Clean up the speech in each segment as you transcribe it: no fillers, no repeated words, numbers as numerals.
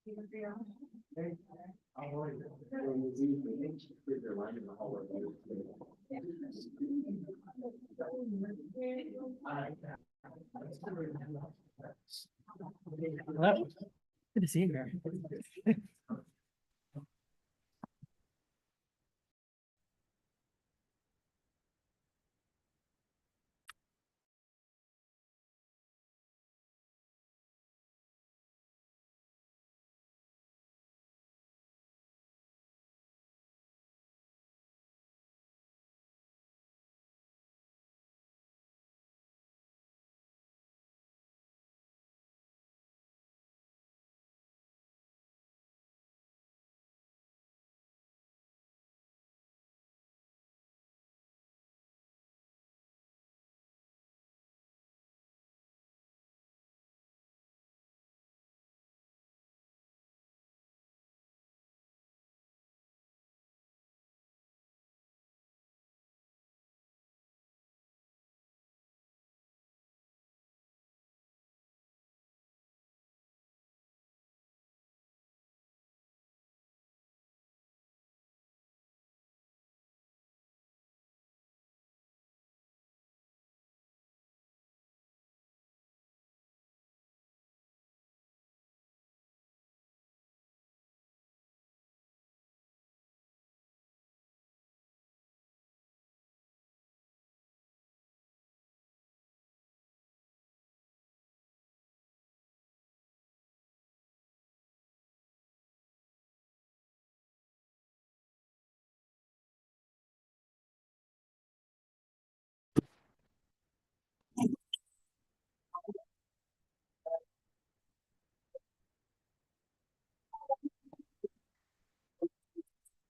Hello. Good to see you here.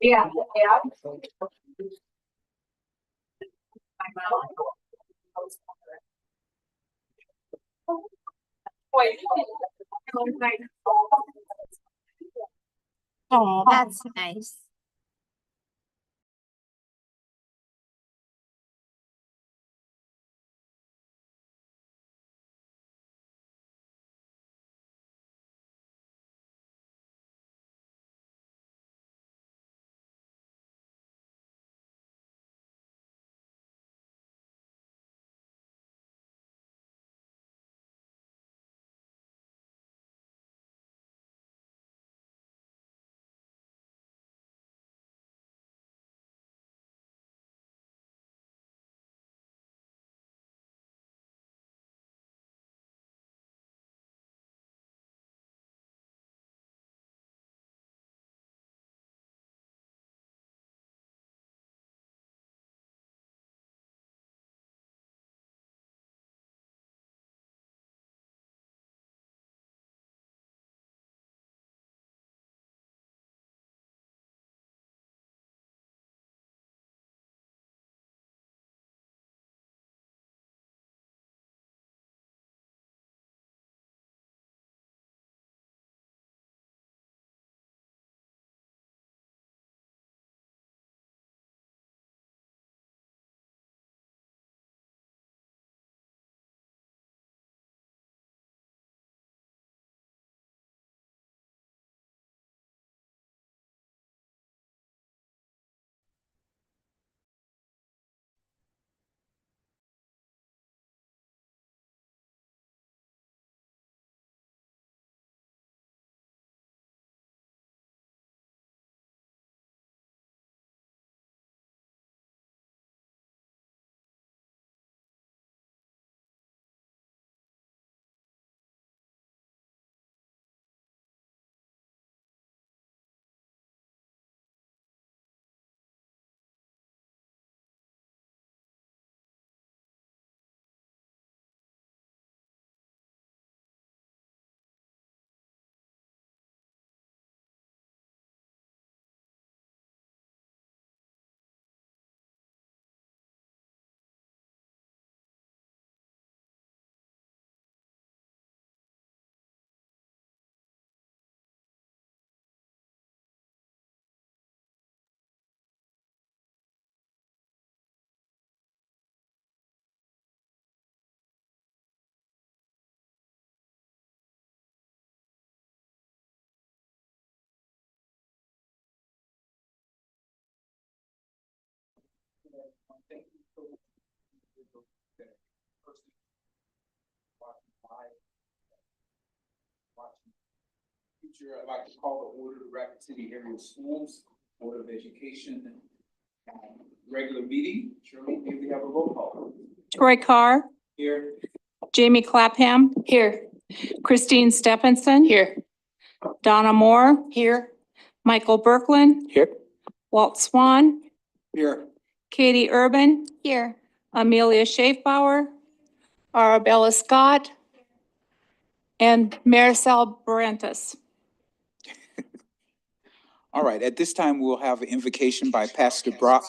Yeah, yeah. Wait. Oh, that's nice. Thank you so much. Future, I'd like to call the order of Rapid City Area Schools Board of Education regular meeting. Shirley, may we have a roll call? Troy Carr, Here. Jamie Clapham. Here. Christine Stephenson. Here. Donna Moore. Here. Michael Berkland. Here. Walt Swan. Here. Katie Urban. Here. Amelia Schaefbauer. Arabella Scott. And Maricel Barantis. All right, at this time, we'll have an invocation by Pastor Brock.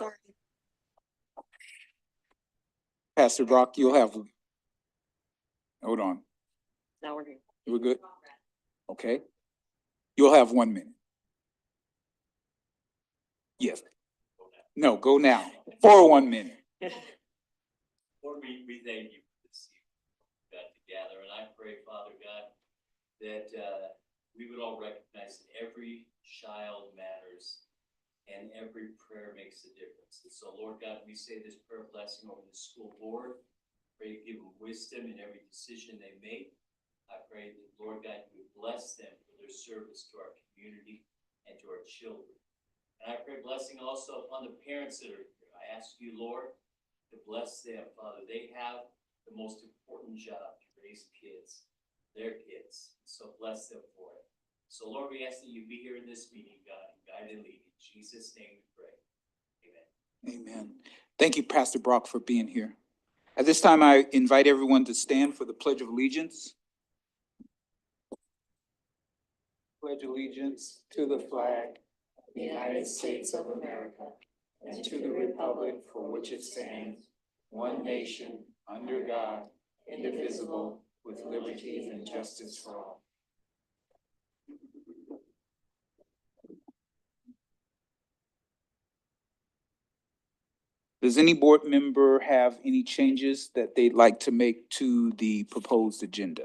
Pastor Brock, you'll have, hold on. Now we're here. We're good? Okay. You'll have 1 minute. Yes. No, go now for 1 minute. Lord, we thank you for this evening, God, to gather, and I pray, Father God, that we would all recognize that every child matters and every prayer makes a difference. And so, Lord God, we say this prayer blessing over the school board. Pray you give them wisdom in every decision they make. I pray that, Lord God, you would bless them for their service to our community and to our children. And I pray blessing also upon the parents that are here. I ask you, Lord, to bless them, Father. They have the most important job to raise kids, their kids. So bless them for it. So Lord, we ask that you be here in this meeting, God, and guide and lead. In Jesus' name we pray. Amen. Amen. Thank you, Pastor Brock, for being here. At this time, I invite everyone to stand for the Pledge of Allegiance. Pledge allegiance to the flag of the United States of America and to the republic for which it stands, one nation, under God, indivisible, with liberty and justice for all. Does any board member have any changes that they'd like to make to the proposed agenda?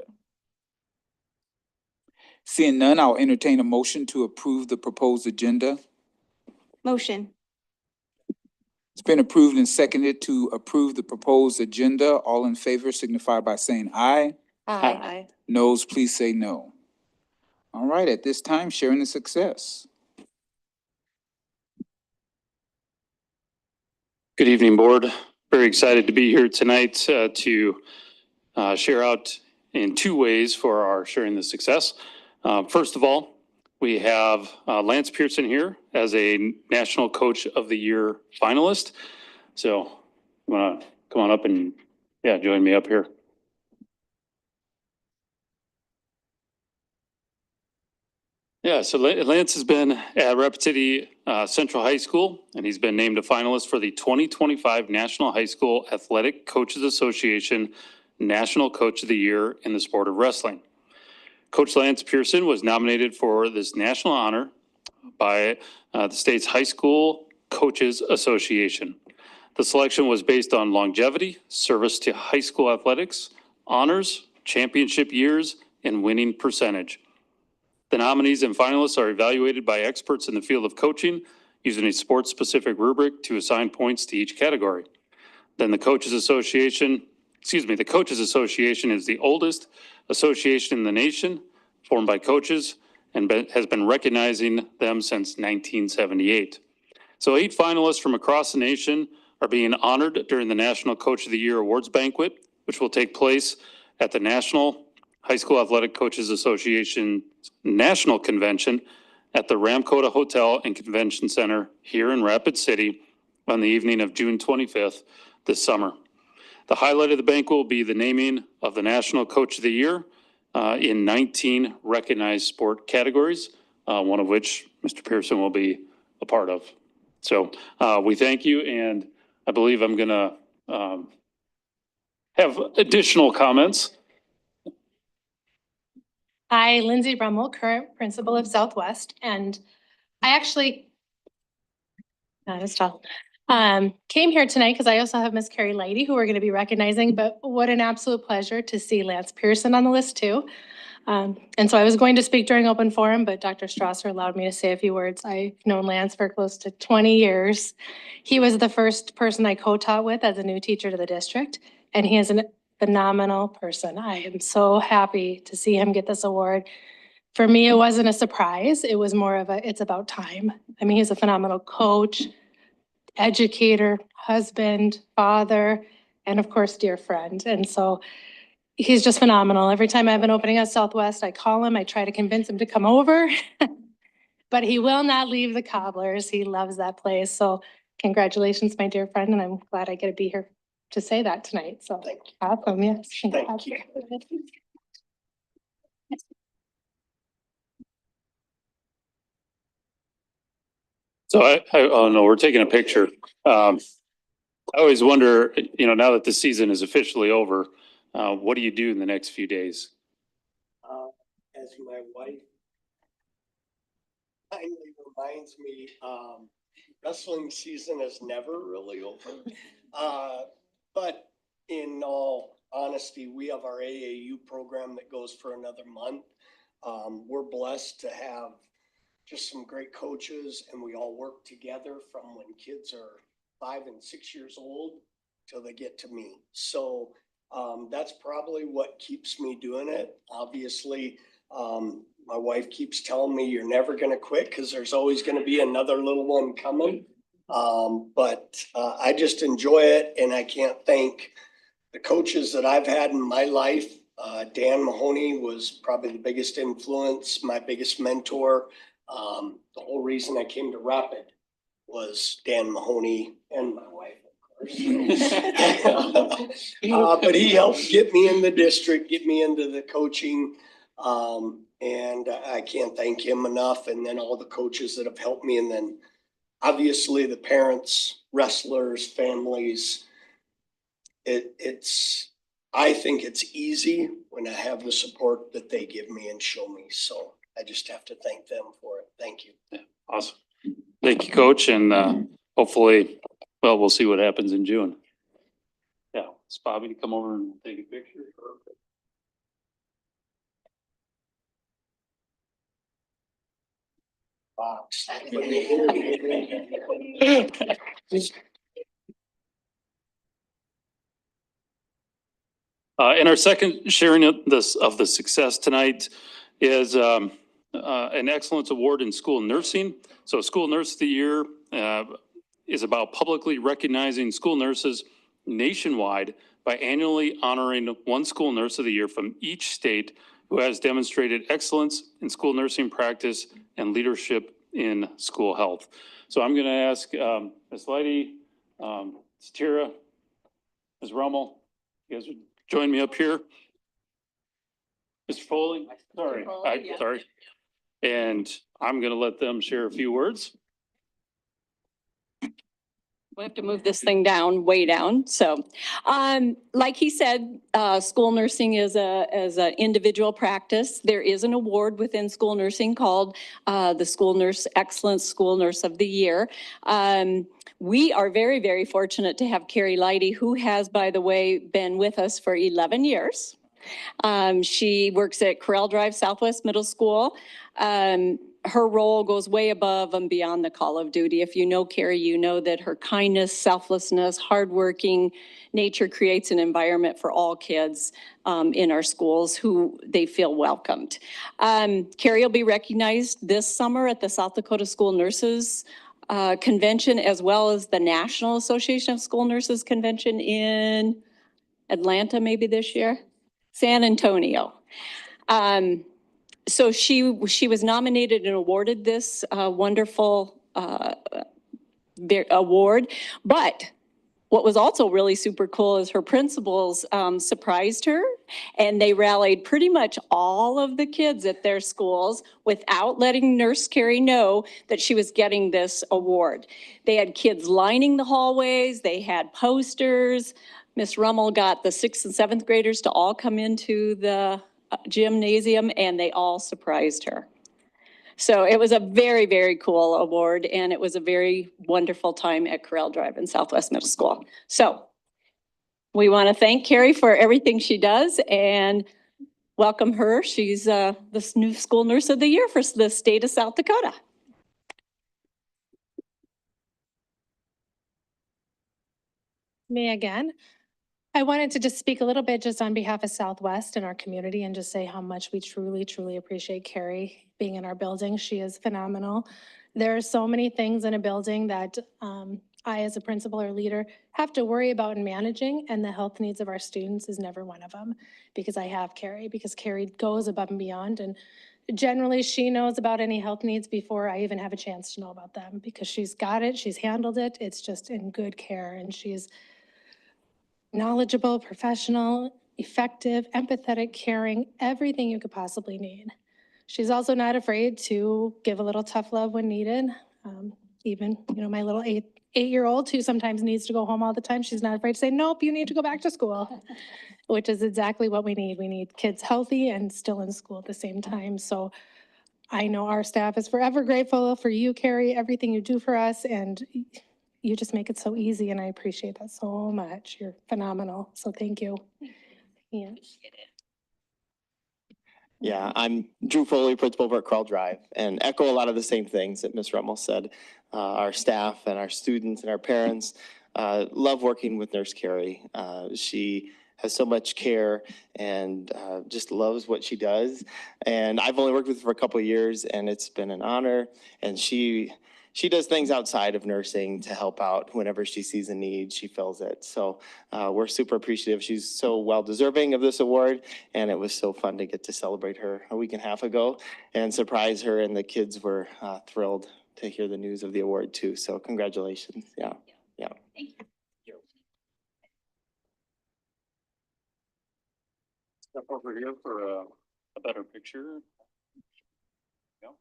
Seeing none, I'll entertain a motion to approve the proposed agenda. Motion. It's been approved and seconded to approve the proposed agenda. All in favor signify by saying aye. Aye. Noes, please say no. All right, at this time, sharing the success. Good evening, board. Very excited to be here tonight to share out in two ways for our sharing the success. First of all, we have Lance Pearson here as a National Coach of the Year finalist. So you want to come on up and join me up here. Yeah, so Lance has been at Rapid City Central High School, and he's been named a finalist for the 2025 National High School Athletic Coaches Association National Coach of the Year in the sport of wrestling. Coach Lance Pearson was nominated for this national honor by the state's High School Coaches Association. The selection was based on longevity, service to high school athletics, honors, championship years, and winning percentage. The nominees and finalists are evaluated by experts in the field of coaching using a sports-specific rubric to assign points to each category. Then the Coaches Association is the oldest association in the nation, formed by coaches, and has been recognizing them since 1978. So 8 finalists from across the nation are being honored during the National Coach of the Year Awards Banquet, which will take place at the National High School Athletic Coaches Association National Convention at the Ramkota Hotel and Convention Center here in Rapid City on the evening of June 25th this summer. The highlight of the banquet will be the naming of the National Coach of the Year in 19 recognized sport categories, one of which Mr. Pearson will be a part of. So we thank you, and I believe I'm going to have additional comments. Hi, Lindsay Rummel, current principal of Southwest, and I actually came here tonight because I also have Miss Carrie Lighty, who we're going to be recognizing, but what an absolute pleasure to see Lance Pearson on the list too. And so I was going to speak during open forum, but Dr. Strasser allowed me to say a few words. I've known Lance for close to 20 years. He was the first person I co-taught with as a new teacher to the district, and he is a phenomenal person. I am so happy to see him get this award. For me, it wasn't a surprise. It was more of a, it's about time. I mean, he's a phenomenal coach, educator, husband, father, and of course, dear friend. And so he's just phenomenal. Every time I have an opening at Southwest, I call him, I try to convince him to come over. But he will not leave the Cobblers. He loves that place. So congratulations, my dear friend, and I'm glad I get to be here to say that tonight. So Thank you. awesome, yes. Thank you. So oh no, we're taking a picture. I always wonder, now that the season is officially over, what do you do in the next few days? As my wife kindly reminds me, wrestling season is never really over. But in all honesty, we have our AAU program that goes for another month. We're blessed to have just some great coaches, and we all work together from when kids are 5 and 6 years old till they get to me. So that's probably what keeps me doing it. Obviously, my wife keeps telling me you're never going to quit because there's always going to be another little one coming. But I just enjoy it, and I can't thank the coaches that I've had in my life. Dan Mahoney was probably the biggest influence, my biggest mentor. The whole reason I came to Rapid was Dan Mahoney and my wife, of course. But he helped get me in the district, get me into the coaching. And I can't thank him enough. And then all the coaches that have helped me. And then obviously the parents, wrestlers, families. I think it's easy when I have the support that they give me and show me. So I just have to thank them for it. Thank you. Yeah, awesome. Thank you, Coach. And hopefully, we'll see what happens in June. Yeah, it's Bobby to come over and take a picture. Box. And our second sharing of the success tonight is an excellence award in school nursing. So School Nurse of the Year is about publicly recognizing school nurses nationwide by annually honoring one school nurse of the year from each state who has demonstrated excellence in school nursing practice and leadership in school health. So I'm going to ask Ms. Leidy, Tira, Ms. Rummel, you guys would join me up here. Mr. Foley, sorry, sorry. And I'm going to let them share a few words. We have to move this thing down, way down. So, like he said, school nursing is an individual practice. There is an award within school nursing called the School Nurse Excellence School Nurse of the Year. We are very, very fortunate to have Carrie Leidy, who has, by the way, been with us for 11 years. She works at Corral Drive Southwest Middle School. Her role goes way above and beyond the call of duty. If you know Carrie, you know that her kindness, selflessness, hardworking nature creates an environment for all kids in our schools who they feel welcomed. Carrie will be recognized this summer at the South Dakota School Nurses Convention, as well as the National Association of School Nurses Convention in Atlanta, maybe this year, San Antonio. So she was nominated and awarded this wonderful award. But what was also really super cool is her principals surprised her, and they rallied pretty much all of the kids at their schools without letting Nurse Carrie know that she was getting this award. They had kids lining the hallways, they had posters. Miss Rummel got the 6th and 7th graders to all come into the gymnasium, and they all surprised her. So it was a very, very cool award, and it was a very wonderful time at Corral Drive in Southwest Middle School. So we want to thank Carrie for everything she does, and welcome her. She's the new school nurse of the year for the state of South Dakota. Me again. I wanted to just speak a little bit just on behalf of Southwest and our community and just say how much we truly, truly appreciate Carrie being in our building. She is phenomenal. There are so many things in a building that I, as a principal or leader, have to worry about in managing, and the health needs of our students is never one of them because I have Carrie, because Carrie goes above and beyond. And generally, she knows about any health needs before I even have a chance to know about them because she's got it, she's handled it. It's just in good care, and she's knowledgeable, professional, effective, empathetic, caring, everything you could possibly need. She's also not afraid to give a little tough love when needed. Even, my little eight-year-old who sometimes needs to go home all the time, she's not afraid to say, nope, you need to go back to school, which is exactly what we need. We need kids healthy and still in school at the same time. So I know our staff is forever grateful for you, Carrie, everything you do for us, and you just make it so easy, and I appreciate that so much. You're phenomenal, so thank you. Yeah. Yeah, I'm Drew Foley, principal over at Carl Drive, and echo a lot of the same things that Ms. Rummel said. Our staff and our students and our parents love working with Nurse Carrie. She has so much care and just loves what she does. And I've only worked with her for a couple of years, and it's been an honor. And she does things outside of nursing to help out whenever she sees a need, she fills it. So we're super appreciative. She's so well deserving of this award, and it was so fun to get to celebrate her a week and a half ago and surprise her, and the kids were thrilled to hear the news of the award too. So congratulations. Yeah. Thank you. Step over here for a better picture. Yeah.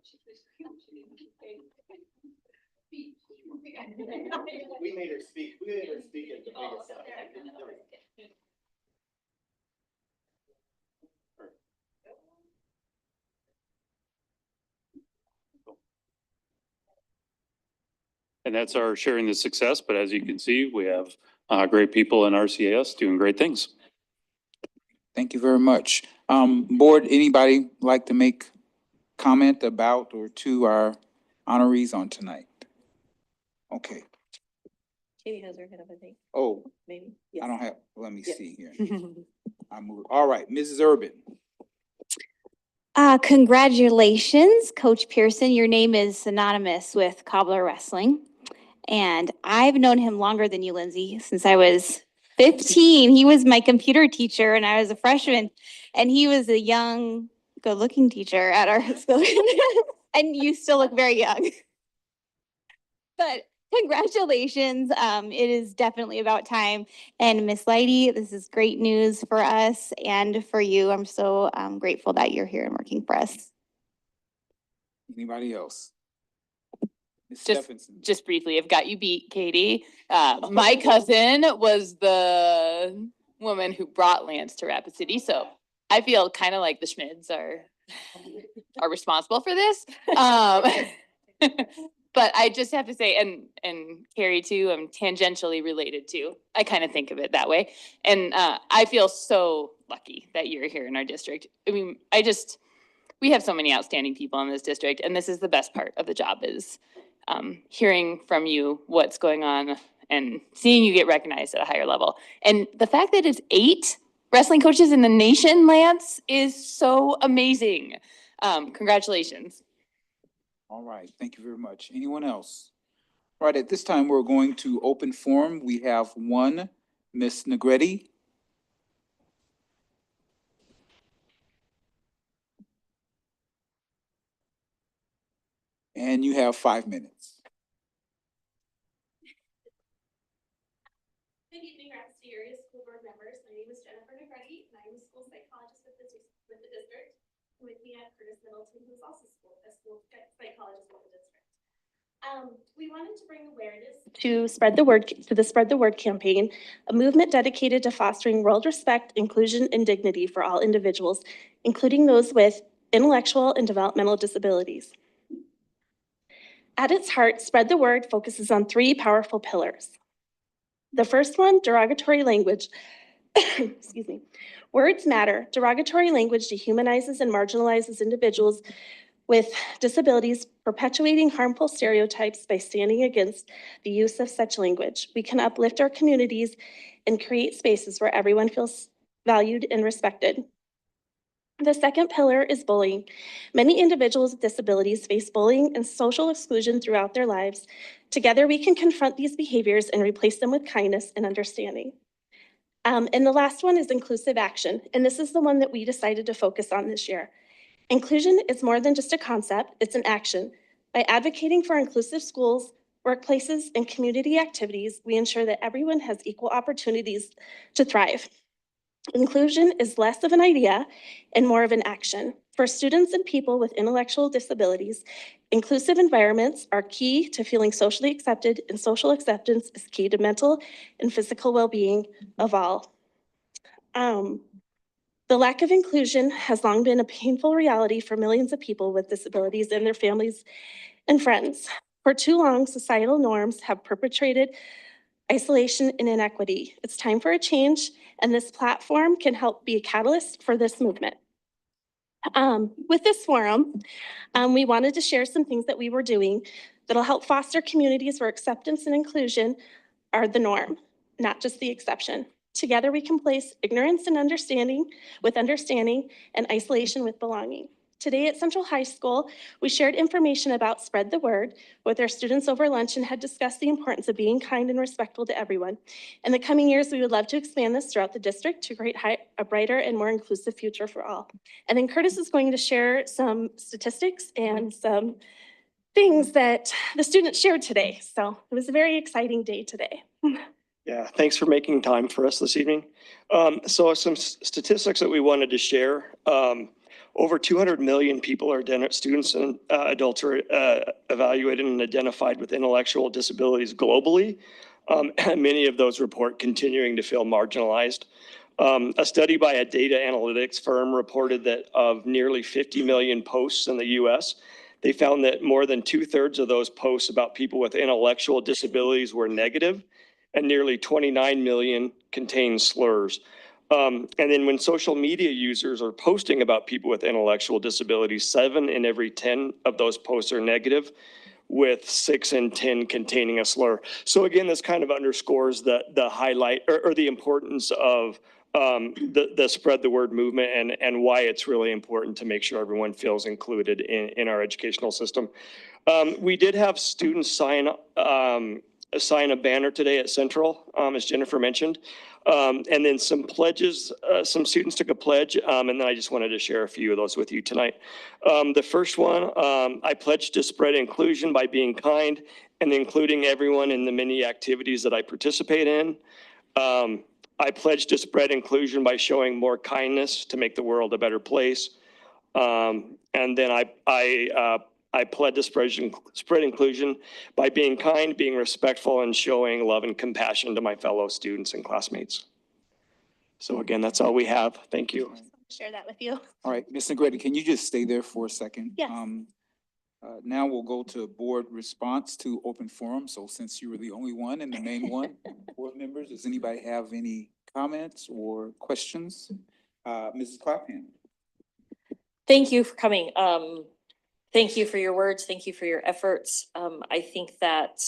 We made her speak. We made her speak at the biggest. And that's our sharing the success, but as you can see, we have great people in RCAS doing great things. Thank you very much. Board, anybody like to make comment about or to our honorees on tonight? Okay. Katie has her hand up, I think, Oh, maybe. I don't have, let me Yes. see here. I move. All right, Mrs. Urban. Congratulations, Coach Pearson. Your name is synonymous with Cobbler Wrestling. And I've known him longer than you, Lindsay, since I was 15. He was my computer teacher and I was a freshman. And he was a young, good-looking teacher at our school. And you still look very young. But congratulations. It is definitely about time. And Miss Leidy, this is great news for us and for you. I'm so grateful that you're here and working for us. Anybody else? Ms. Just- Stephenson. Just briefly, I've got you beat, Katie. My cousin was the woman who brought Lance to Rapid City, so I feel kind of like the Schmids are responsible for this. But I just have to say, and Carrie too, I'm tangentially related to. I kind of think of it that way. And I feel so lucky that you're here in our district. I mean, we have so many outstanding people in this district, and this is the best part of the job is hearing from you what's going on and seeing you get recognized at a higher level. And the fact that it's 8 wrestling coaches in the nation, Lance, is so amazing. Congratulations. All right, thank you very much. Anyone else? All right, at this time, we're going to open forum. We have one, Ms. Negretti. And you have 5 minutes. Good evening, Rapid City Area School Board members. My name is Jennifer Negretti, and I'm a school psychologist with the district. And with me at Curtis Middleton, who's also a school psychologist with the district. We wanted to bring awareness to the Spread the Word campaign, a movement dedicated to fostering world respect, inclusion, and dignity for all individuals, including those with intellectual and developmental disabilities. At its heart, Spread the Word focuses on 3 powerful pillars. The first one, derogatory language, excuse me, Words matter. Derogatory language dehumanizes and marginalizes individuals with disabilities, perpetuating harmful stereotypes by standing against the use of such language. We can uplift our communities and create spaces where everyone feels valued and respected. The second pillar is bullying. Many individuals with disabilities face bullying and social exclusion throughout their lives. Together, we can confront these behaviors and replace them with kindness and understanding. And the last one is inclusive action, and this is the one that we decided to focus on this year. Inclusion is more than just a concept, it's an action. By advocating for inclusive schools, workplaces, and community activities, we ensure that everyone has equal opportunities to thrive. Inclusion is less of an idea and more of an action. For students and people with intellectual disabilities, inclusive environments are key to feeling socially accepted, and social acceptance is key to mental and physical well-being of all. The lack of inclusion has long been a painful reality for millions of people with disabilities and their families and friends. For too long, societal norms have perpetrated isolation and inequity. It's time for a change, and this platform can help be a catalyst for this movement. With this forum, we wanted to share some things that we were doing that'll help foster communities where acceptance and inclusion are the norm, not just the exception. Together, we can place ignorance and understanding with understanding and isolation with belonging. Today at Central High School, we shared information about Spread the Word with our students over lunch and had discussed the importance of being kind and respectful to everyone. In the coming years, we would love to expand this throughout the district to create a brighter and more inclusive future for all. And then Curtis is going to share some statistics and some things that the students shared today. So it was a very exciting day today. Yeah, thanks for making time for us this evening. So some statistics that we wanted to share. Over 200 million people are students and adults are evaluated and identified with intellectual disabilities globally. And many of those report continuing to feel marginalized. A study by a data analytics firm reported that of nearly 50 million posts in the US, they found that more than 2/3 of those posts about people with intellectual disabilities were negative, and nearly 29 million contain slurs. And then when social media users are posting about people with intellectual disabilities, 7 in every 10 of those posts are negative, with 6 in 10 containing a slur. So again, this kind of underscores the highlight or the importance of the Spread the Word movement and why it's really important to make sure everyone feels included in our educational system. We did have students sign a banner today at Central, as Jennifer mentioned. And then some pledges, some students took a pledge, and then I just wanted to share a few of those with you tonight. The first one, I pledge to spread inclusion by being kind and including everyone in the many activities that I participate in. I pledge to spread inclusion by showing more kindness to make the world a better place. And then I pledge to spread inclusion by being kind, being respectful, and showing love and compassion to my fellow students and classmates. So again, that's all we have. Thank you. Share that with you. All right, Ms. Negretti, can you just stay there for a second? Yes. Now we'll go to board response to open forum. So since you were the only one and the main one, board members, does anybody have any comments or questions? Mrs. Clapham. Thank you for coming. Thank you for your words. Thank you for your efforts. I think that,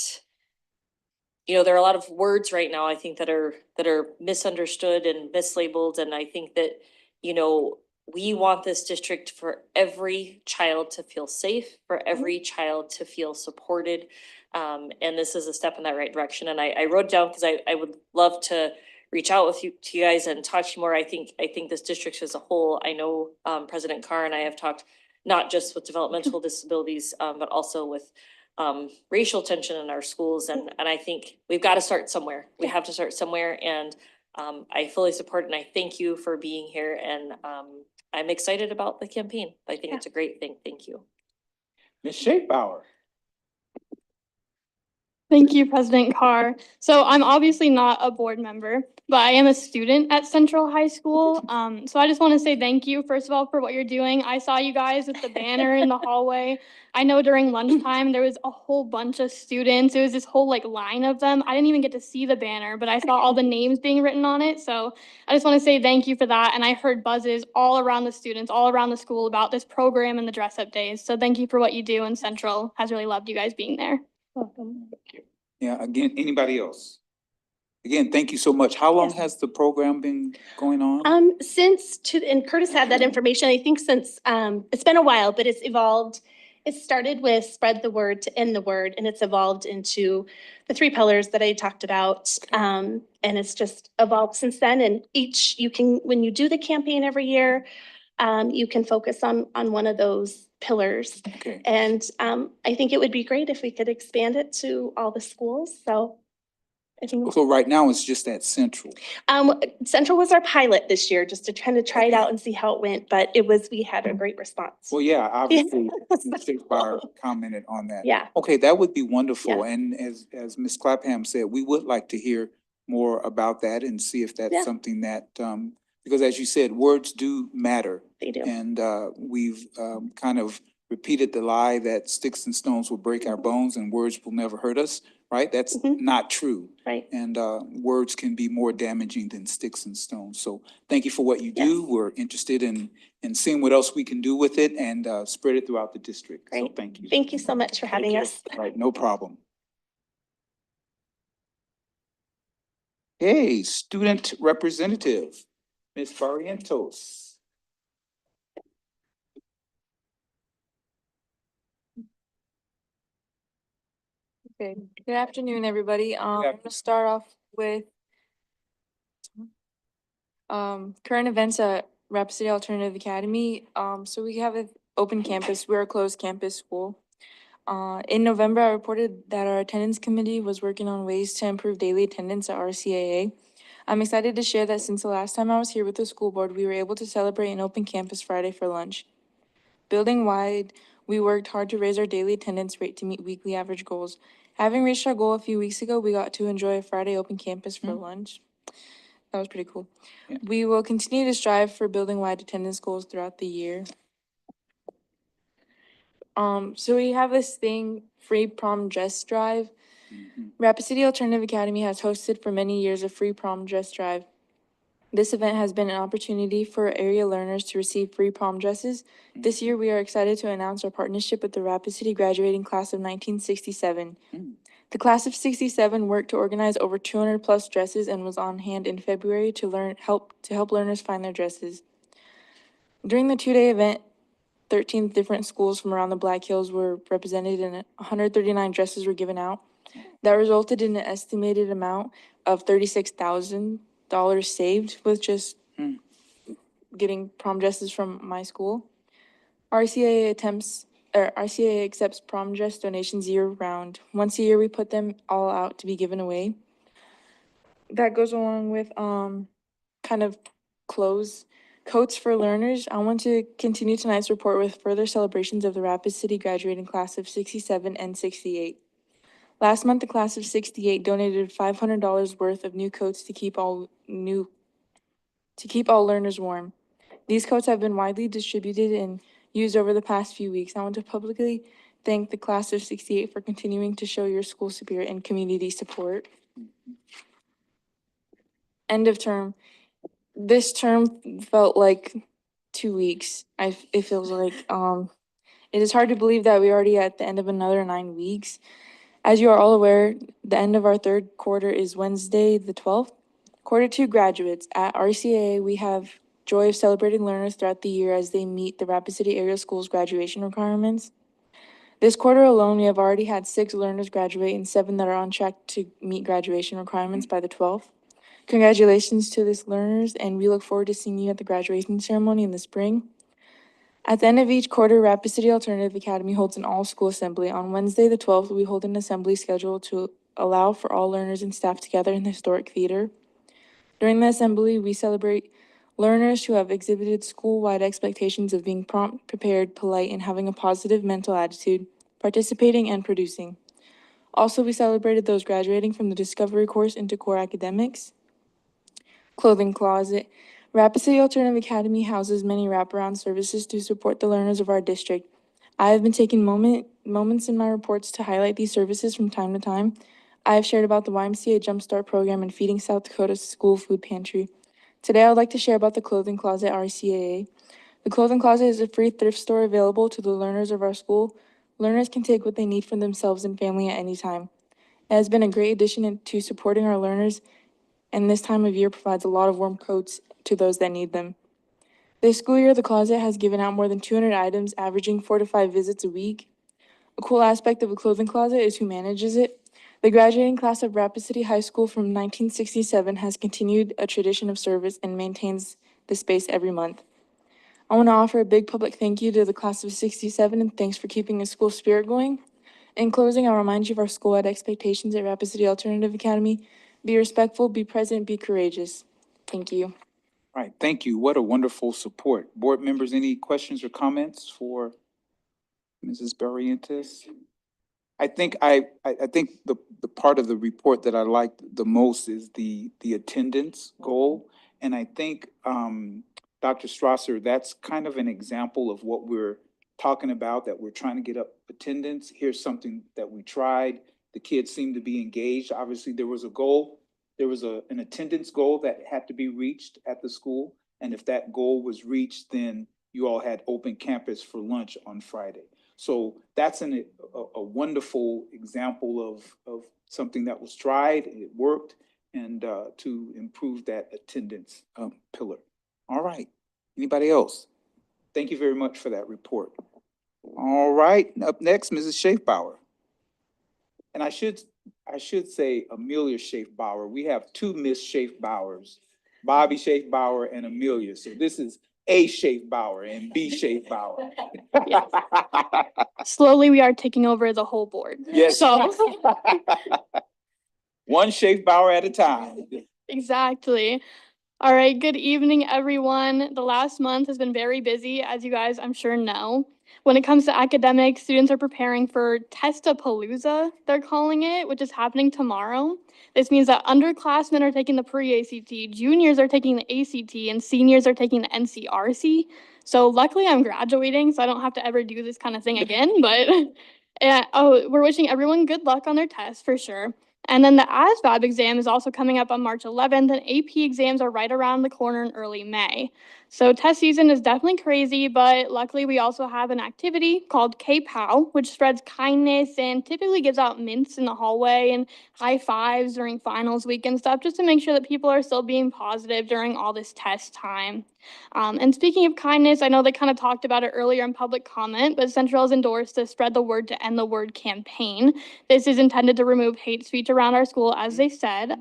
you know, there are a lot of words right now, I think that are misunderstood and mislabeled. And I think that, you know, we want this district for every child to feel safe, for every child to feel supported. And this is a step in that right direction. And I wrote it down because I would love to reach out with you to you guys and talk to you more. I think this district as a whole, I know President Carr and I have talked not just with developmental disabilities, but also with racial tension in our schools. And I think we've got to start somewhere. We have to start somewhere. And I fully support and I thank you for being here. And I'm excited about the campaign. I think it's a great thing. Thank you. Ms. Shapeauer. Thank you, President Carr. So I'm obviously not a board member, but I am a student at Central High School. So I just want to say thank you, first of all, for what you're doing. I saw you guys with the banner in the hallway. I know during lunchtime, there was a whole bunch of students. It was this whole like line of them. I didn't even get to see the banner, but I saw all the names being written on it. So I just want to say thank you for that. And I heard buzzes all around the students, all around the school about this program and the dress up days. So thank you for what you do, and Central has really loved you guys being there. Welcome. Yeah, again, anybody else? Again, thank you so much. How long has the program been going on? And Curtis had that information, I think since, it's been a while, but it's evolved. It started with spread the word to end the word, and it's evolved into the 3 pillars that I talked about. And it's just evolved since then, and when you do the campaign every year, you can focus on one of those pillars. Okay. And, I think it would be great if we could expand it to all the schools, so. I think So right now it's just at Central. Central was our pilot this year, just to kind of try it out and see how it went, but we had a great response. Well, yeah, obviously, Mr. Barr commented on that. Yeah. Okay, that would be wonderful. And as Ms. Clapham said, we would like to hear more about that and see if that's Yeah. something that, because as you said, words do matter. They do. And we've kind of repeated the lie that sticks and stones will break our bones and words will never hurt us, right? That's not true. Right. And words can be more damaging than sticks and stones. So thank you for what you do. We're interested in seeing what else we can do with it and spread it throughout the district. So Great. thank you. Thank you so much for having us. All right, no problem. Hey, student representative, Ms. Barrientos. Okay, good afternoon, everybody. I'm gonna start off with current events at Rapid City Alternative Academy. So we have an open campus. We're a closed campus school. In November, I reported that our attendance committee was working on ways to improve daily attendance at RCAA. I'm excited to share that since the last time I was here with the school board, we were able to celebrate an open campus Friday for lunch. Building wide, we worked hard to raise our daily attendance rate to meet weekly average goals. Having reached our goal a few weeks ago, we got to enjoy a Friday open campus for lunch. That was pretty cool. Yeah. We will continue to strive for building wide attendance goals throughout the year. So we have this thing, free prom dress drive. Rapid City Alternative Academy has hosted for many years a free prom dress drive. This event has been an opportunity for area learners to receive free prom dresses. This year, we are excited to announce our partnership with the Rapid City graduating class of 1967. The class of 67 worked to organize over 200 plus dresses and was on hand in February to help learners find their dresses. During the 2-day event, 13 different schools from around the Black Hills were represented and 139 dresses were given out. That resulted in an estimated amount of $36,000 saved with just getting prom dresses from my school. RCAA accepts prom dress donations year round. Once a year, we put them all out to be given away. That goes along with kind of coats for learners. I want to continue tonight's report with further celebrations of the Rapid City graduating class of 67 and 68. Last month, the class of 68 donated $500 worth of new coats to keep all learners warm. These coats have been widely distributed and used over the past few weeks. I want to publicly thank the class of 68 for continuing to show your school spirit and community support. End of term. This term felt like 2 weeks. It feels like it is hard to believe that we're already at the end of another 9 weeks. As you are all aware, the end of our third quarter is Wednesday, the 12th. Quarter 2 graduates. At RCAA, we have joy of celebrating learners throughout the year as they meet the Rapid City Area Schools graduation requirements. This quarter alone, we have already had 6 learners graduate and 7 that are on track to meet graduation requirements by the 12th. Congratulations to these learners, and we look forward to seeing you at the graduation ceremony in the spring. At the end of each quarter, Rapid City Alternative Academy holds an all-school assembly. On Wednesday, the 12th, we hold an assembly scheduled to allow for all learners and staff to gather in the historic theater. During the assembly, we celebrate learners who have exhibited school-wide expectations of being prompt, prepared, polite, and having a positive mental attitude, participating, and producing. Also, we celebrated those graduating from the Discovery course into core academics. Clothing closet. Rapid City Alternative Academy houses many wraparound services to support the learners of our district. I have been taking moments in my reports to highlight these services from time to time. I have shared about the YMCA Jumpstart program and Feeding South Dakota School Food Pantry. Today, I would like to share about the Clothing Closet RCAA. The Clothing Closet is a free thrift store available to the learners of our school. Learners can take what they need for themselves and family at any time. It has been a great addition to supporting our learners, and this time of year provides a lot of warm coats to those that need them. This school year, the closet has given out more than 200 items, averaging 4 to 5 visits a week. A cool aspect of a clothing closet is who manages it. The graduating class of Rapid City High School from 1967 has continued a tradition of service and maintains the space every month. I want to offer a big public thank you to the class of 67 and thanks for keeping the school spirit going. In closing, I'll remind you of our school-wide expectations at Rapid City Alternative Academy. Be respectful, be present, be courageous. Thank you. All right, thank you. What a wonderful support. Board members, any questions or comments for Mrs. Barrientos? I think the part of the report that I liked the most is the attendance goal. And I think, Dr. Strasser, that's kind of an example of what we're talking about, that we're trying to get up attendance. Here's something that we tried. The kids seem to be engaged. Obviously, there was a goal. There was an attendance goal that had to be reached at the school. And if that goal was reached, then you all had open campus for lunch on Friday. So that's a wonderful example of something that was tried, and it worked, and to improve that attendance pillar. All right, anybody else? Thank you very much for that report. All right, up next, Mrs. Schaefbauer. And I should say Amelia Schaefbauer. We have two Miss Schaefbauers, Bobby Schaefbauer and Amelia. So this is A Schaefbauer and B Schaefbauer. Slowly, we are taking over the whole board. Yes. So One Schaefbauer at a time. exactly. All right. Good evening, everyone. The last month has been very busy, as you guys, I'm sure, know. When it comes to academics, students are preparing for Testapalooza, they're calling it, which is happening tomorrow. This means that underclassmen are taking the pre-ACT, juniors are taking the ACT, and seniors are taking the NCRC. So luckily I'm graduating, so I don't have to ever do this kind of thing again, but we're wishing everyone good luck on their tests for sure. And then the ASVAB exam is also coming up on March 11th, and AP exams are right around the corner in early May. So test season is definitely crazy, but luckily we also have an activity called K-POW, which spreads kindness and typically gives out mints in the hallway and high fives during finals week and stuff, just to make sure that people are still being positive during all this test time. And speaking of kindness, I know they kind of talked about it earlier in public comment, but Central has endorsed the Spread the Word to End the Word campaign. This is intended to remove hate speech around our school, as they said.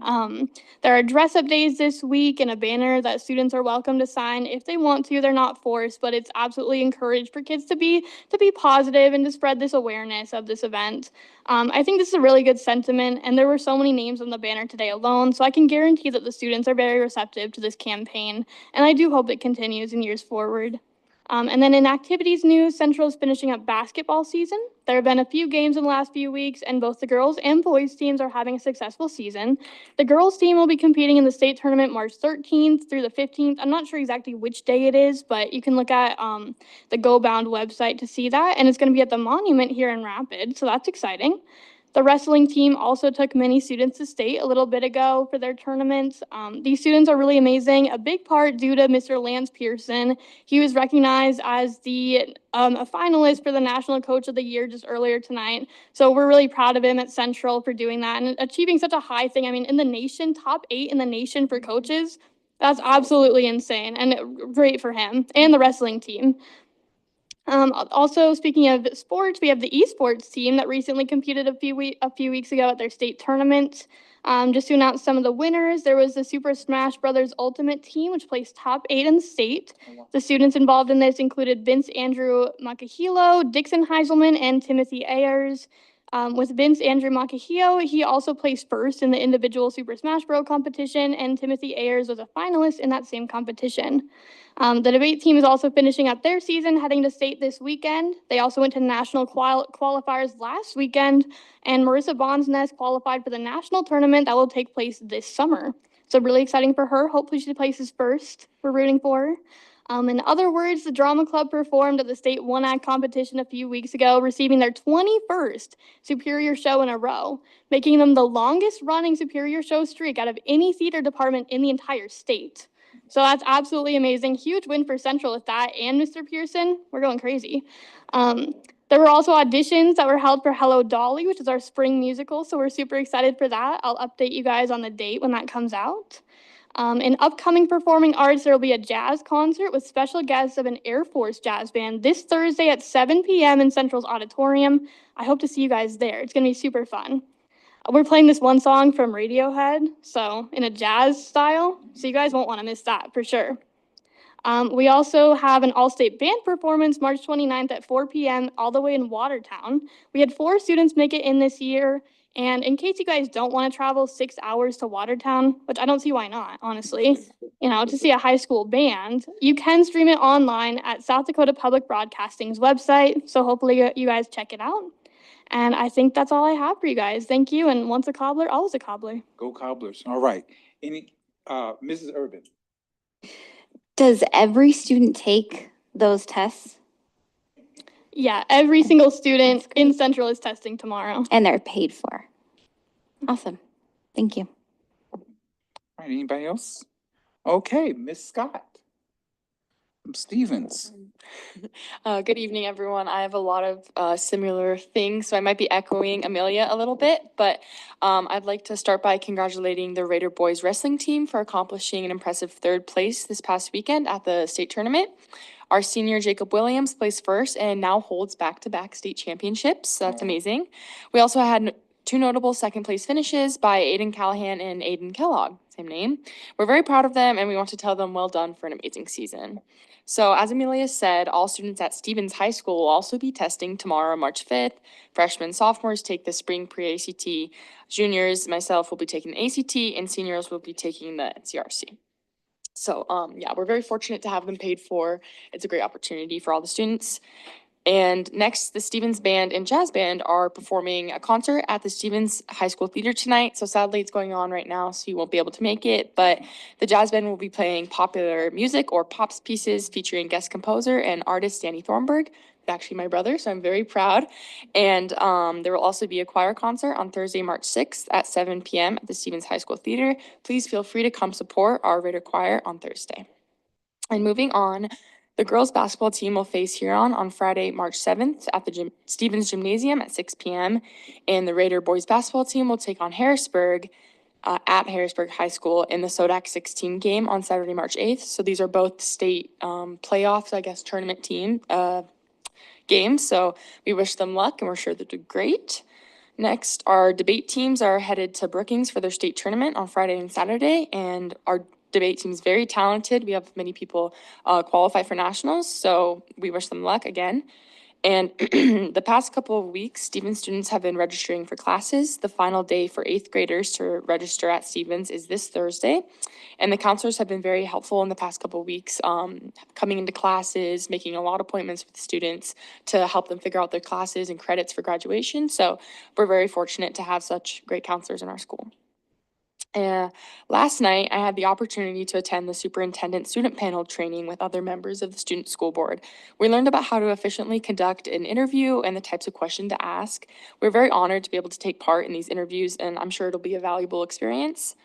There are dress-up days this week and a banner that students are welcome to sign if they want to. They're not forced, but it's absolutely encouraged for kids to be positive and to spread this awareness of this event. I think this is a really good sentiment, and there were so many names on the banner today alone, so I can guarantee that the students are very receptive to this campaign, and I do hope it continues in years forward. And then in activities news, Central is finishing up basketball season. There have been a few games in the last few weeks, and both the girls and boys teams are having a successful season. The girls team will be competing in the state tournament March 13th through the 15th. I'm not sure exactly which day it is, but you can look at the Go Bound website to see that, and it's going to be at the Monument here in Rapid, so that's exciting. The wrestling team also took many students to state a little bit ago for their tournaments. These students are really amazing, a big part due to Mr. Lance Pearson. He was recognized as a finalist for the National Coach of the Year just earlier tonight. So we're really proud of him at Central for doing that and achieving such a high thing. I mean, in the nation, top 8 in the nation for coaches, that's absolutely insane and great for him and the wrestling team. Also, speaking of sports, we have the esports team that recently competed a few weeks ago at their state tournament. Just to announce some of the winners, there was the Super Smash Brothers Ultimate team, which placed top 8 in the state. The students involved in this included Vince Andrew Makahilo, Dixon Heiselman, and Timothy Ayers. With Vince Andrew Makahio, he also placed first in the individual Super Smash Bros. Competition, and Timothy Ayers was a finalist in that same competition. The debate team is also finishing up their season, heading to state this weekend. They also went to national qualifiers last weekend, and Marissa Bonsness qualified for the national tournament that will take place this summer. So really exciting for her. Hopefully she places first. We're rooting for her. In other words, the Drama Club performed at the state one-act competition a few weeks ago, receiving their 21st Superior Show in a row, making them the longest running Superior Show streak out of any theater department in the entire state. So that's absolutely amazing. Huge win for Central with that and Mr. Pearson. We're going crazy. There were also auditions that were held for Hello Dolly, which is our spring musical, so we're super excited for that. I'll update you guys on the date when that comes out. In upcoming performing arts, there will be a jazz concert with special guests of an Air Force jazz band this Thursday at 7 p.m. in Central's auditorium. I hope to see you guys there. It's going to be super fun. We're playing this one song from Radiohead, so in a jazz style, so you guys won't want to miss that for sure. We also have an all-state band performance March 29th at 4 p.m. all the way in Watertown. We had 4 students make it in this year. And in case you guys don't want to travel 6 hours to Watertown, which I don't see why not, honestly, to see a high school band, you can stream it online at South Dakota Public Broadcasting's website. So hopefully you guys check it out. And I think that's all I have for you guys. Thank you. And once a cobbler, always a cobbler. Go Cobblers. All right. Mrs. Urban. Does every student take those tests? Yeah, every single student in Central is testing tomorrow. And they're paid for. Awesome. Thank you. All right, anybody else? Okay, Miss Scott from Stevens. Good evening, everyone. I have a lot of similar things, so I might be echoing Amelia a little bit, but I'd like to start by congratulating the Raider boys wrestling team for accomplishing an impressive 3rd place this past weekend at the state tournament. Our senior Jacob Williams placed first and now holds back-to-back state championships. So that's amazing. We also had 2 notable 2nd place finishes by Aiden Callahan and Aiden Kellogg, same name. We're very proud of them and we want to tell them well done for an amazing season. So as Amelia said, all students at Stevens High School will also be testing tomorrow, March 5th. Freshmen, sophomores take the spring pre-ACT. Juniors, myself, will be taking the ACT and seniors will be taking the NCRC. So, yeah, we're very fortunate to have them paid for. It's a great opportunity for all the students. And next, the Stevens Band and Jazz Band are performing a concert at the Stevens High School Theater tonight. So sadly, it's going on right now, so you won't be able to make it. But the Jazz Band will be playing popular music or pops pieces featuring guest composer and artist Danny Thornburg. Actually my brother, so I'm very proud. And there will also be a choir concert on Thursday, March 6th at 7 p.m. at the Stevens High School Theater. Please feel free to come support our Raider Choir on Thursday. And moving on, the girls basketball team will face Huron on Friday, March 7th at the Stevens Gymnasium at 6 p.m. And the Raider boys basketball team will take on Harrisburg at Harrisburg High School in the SODAC 16 game on Saturday, March 8th. So these are both state playoffs, I guess, tournament team games. So we wish them luck and we're sure they'll do great. Next, our debate teams are headed to Brookings for their state tournament on Friday and Saturday. And our debate team is very talented. We have many people qualify for nationals. So we wish them luck again. And the past couple of weeks, Stevens students have been registering for classes. The final day for 8th graders to register at Stevens is this Thursday. And the counselors have been very helpful in the past couple of weeks, coming into classes, making a lot of appointments with students to help them figure out their classes and credits for graduation. So we're very fortunate to have such great counselors in our school. Last night, I had the opportunity to attend the superintendent student panel training with other members of the student school board. We learned about how to efficiently conduct an interview and the types of questions to ask. We're very honored to be able to take part in these interviews, and I'm sure it'll be a valuable experience.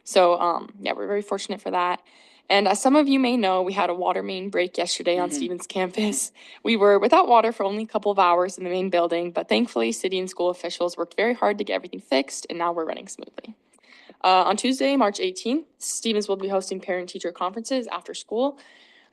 So, yeah, we're very fortunate for that. And as some of you may know, we had a water main break yesterday on Stevens campus. We were without water for only a couple of hours in the main building, but thankfully, city and school officials worked very hard to get everything fixed, and now we're running smoothly. On Tuesday, March 18th, Stevens will be hosting parent-teacher conferences after school.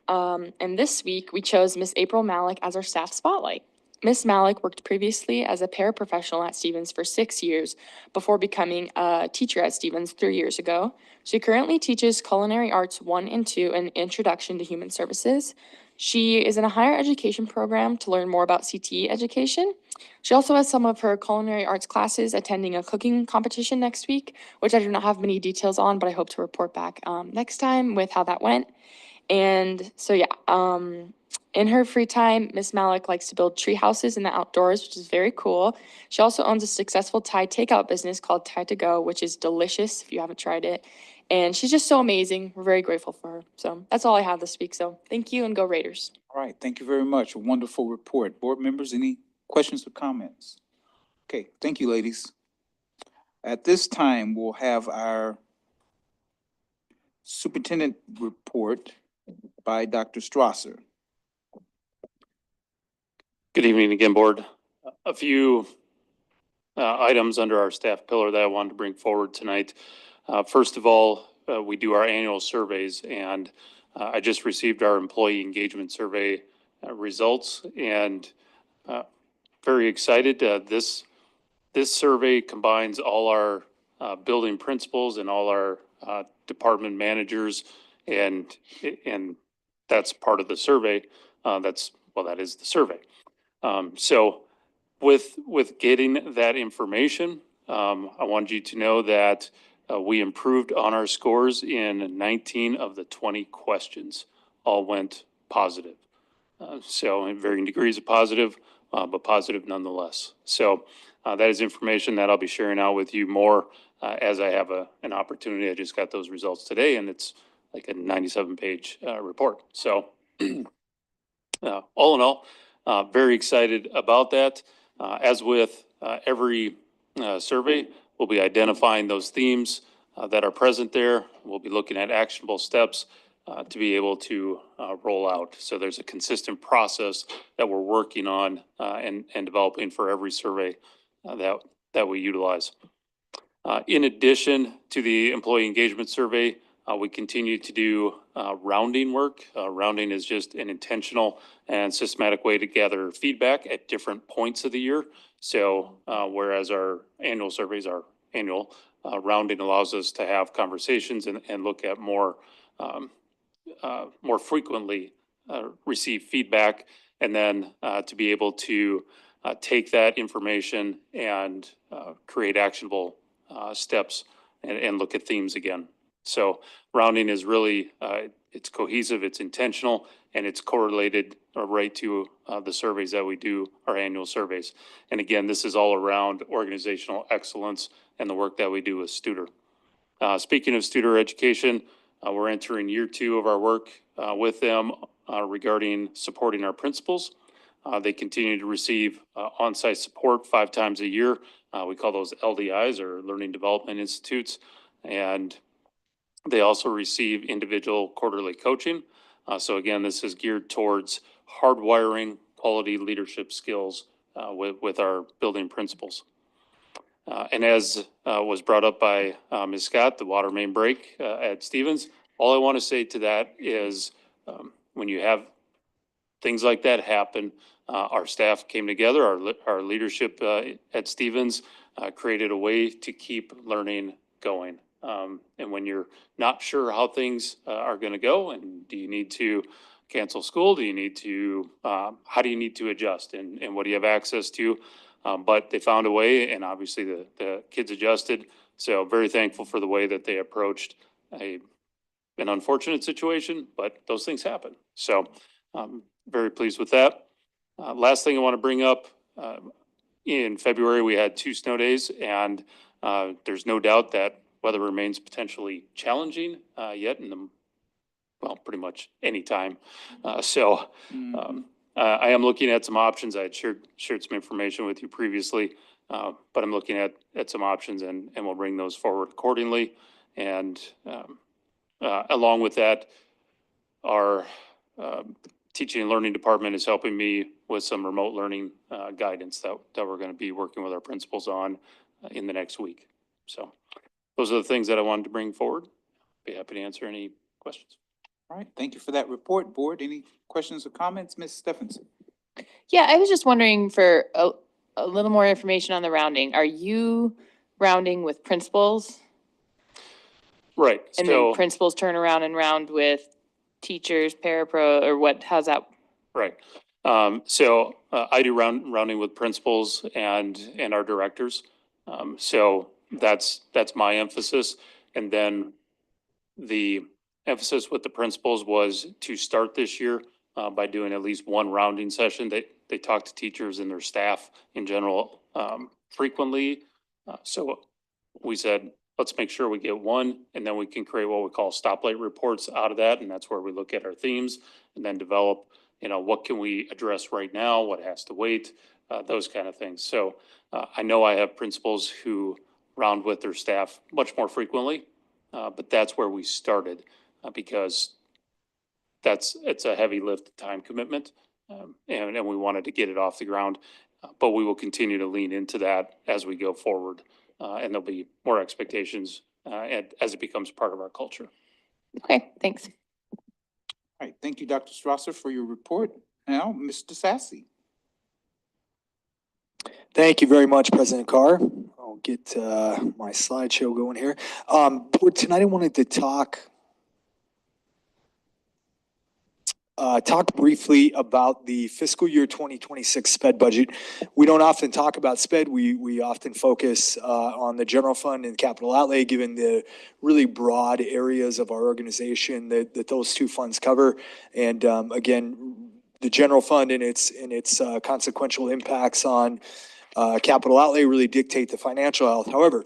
And this week, we chose Miss April Malik as our staff spotlight. Miss Malik worked previously as a paraprofessional at Stevens for 6 years before becoming a teacher at Stevens 3 years ago. She currently teaches Culinary Arts 1 and 2 and Introduction to Human Services. She is in a higher education program to learn more about CTE education. She also has some of her culinary arts classes attending a cooking competition next week, which I do not have many details on, but I hope to report back next time with how that went. And so, yeah, in her free time, Miss Malik likes to build tree houses in the outdoors, which is very cool. She also owns a successful Thai takeout business called Thai to Go, which is delicious if you haven't tried it. And she's just so amazing. We're very grateful for her. So that's all I have this week. So thank you and go Raiders. All right, thank you very much. A wonderful report. Board members, any questions or comments? Okay, thank you, ladies. At this time, we'll have our superintendent report by Dr. Strasser. Good evening again, board. A few items under our staff pillar that I wanted to bring forward tonight. First of all, we do our annual surveys, and I just received our employee engagement survey results, and very excited. This survey combines all our building principals and all our department managers, and that's part of the survey. That is the survey. So with getting that information, I wanted you to know that we improved on our scores in 19 of the 20 questions. All went positive. So in varying degrees of positive, but positive nonetheless. So that is information that I'll be sharing out with you more as I have an opportunity. I just got those results today, and it's like a 97-page report. So all in all, very excited about that. As with every survey, we'll be identifying those themes that are present there. We'll be looking at actionable steps to be able to roll out. So there's a consistent process that we're working on and developing for every survey that we utilize. In addition to the employee engagement survey, we continue to do rounding work. Rounding is just an intentional and systematic way to gather feedback at different points of the year. So whereas our annual surveys are annual, rounding allows us to have conversations and look at more frequently receive feedback, and then to be able to take that information and create actionable steps and look at themes again. So rounding is really, it's cohesive, it's intentional, and it's correlated right to the surveys that we do, our annual surveys. And again, this is all around organizational excellence and the work that we do with Studer. Speaking of Studer education, we're entering year 2 of our work with them regarding supporting our principals. They continue to receive on-site support 5 times a year. We call those LDIs, or Learning Development Institutes. And they also receive individual quarterly coaching. So again, this is geared towards hardwiring quality leadership skills with our building principals. And as was brought up by Ms. Scott, the water main break at Stevens, all I want to say to that is when you have things like that happen, our staff came together, our leadership at Stevens created a way to keep learning going. And when you're not sure how things are going to go, and do you need to cancel school? Do you need to, how do you need to adjust, and what do you have access to? But they found a way, and obviously the kids adjusted. So very thankful for the way that they approached an unfortunate situation, but those things happen. So very pleased with that. Last thing I want to bring up, in February, we had 2 snow days, and there's no doubt that weather remains potentially challenging yet in pretty much any time. I am looking at some options. I had shared some information with you previously, but I'm looking at some options, and we'll bring those forward accordingly. And along with that, our teaching and learning department is helping me with some remote learning guidance that we're going to be working with our principals on in the next week. So those are the things that I wanted to bring forward. Be happy to answer any questions. All right, thank you for that report, board. Any questions or comments, Ms. Stephenson? Yeah, I was just wondering for a little more information on the rounding. Are you rounding with principals? Right. And then principals turn around and round with teachers, parapro, or what, how's that? Right. I do rounding with principals and our directors. So that's my emphasis. And then the emphasis with the principals was to start this year by doing at least one rounding session. They talk to teachers and their staff in general frequently. So we said, let's make sure we get one, and then we can create what we call stoplight reports out of that. And that's where we look at our themes and then develop, what can we address right now? What has to wait? Those kind of things. So I know I have principals who round with their staff much more frequently, but that's where we started because it's a heavy lift time commitment. And we wanted to get it off the ground, but we will continue to lean into that as we go forward. And there'll be more expectations as it becomes part of our culture. Okay, thanks. All right, thank you, Dr. Strasser, for your report. Now, Mr. Sassy. Thank you very much, President Carr. I'll get my slideshow going here. Board, tonight I wanted to talk briefly about the fiscal year 2026 SPED budget. We don't often talk about SPED. We often focus on the general fund and capital outlay, given the really broad areas of our organization that those two funds cover. And again, the general fund and its consequential impacts on capital outlay really dictate the financial health. However,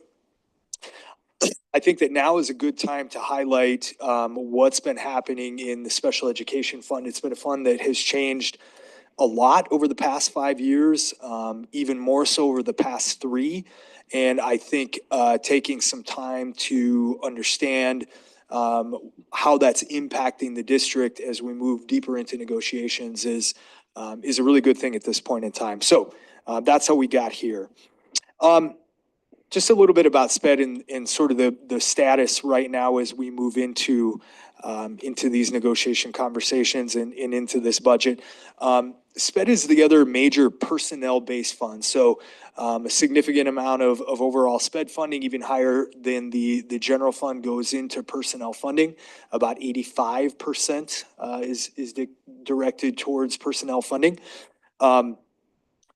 I think that now is a good time to highlight what's been happening in the special education fund. It's been a fund that has changed a lot over the past 5 years, even more so over the past 3. And I think taking some time to understand how that's impacting the district as we move deeper into negotiations is a really good thing at this point in time. So that's how we got here. Just a little bit about SPED and sort of the status right now as we move into these negotiation conversations and into this budget. SPED is the other major personnel-based fund. So a significant amount of overall SPED funding, even higher than the general fund, goes into personnel funding. About 85% is directed towards personnel funding.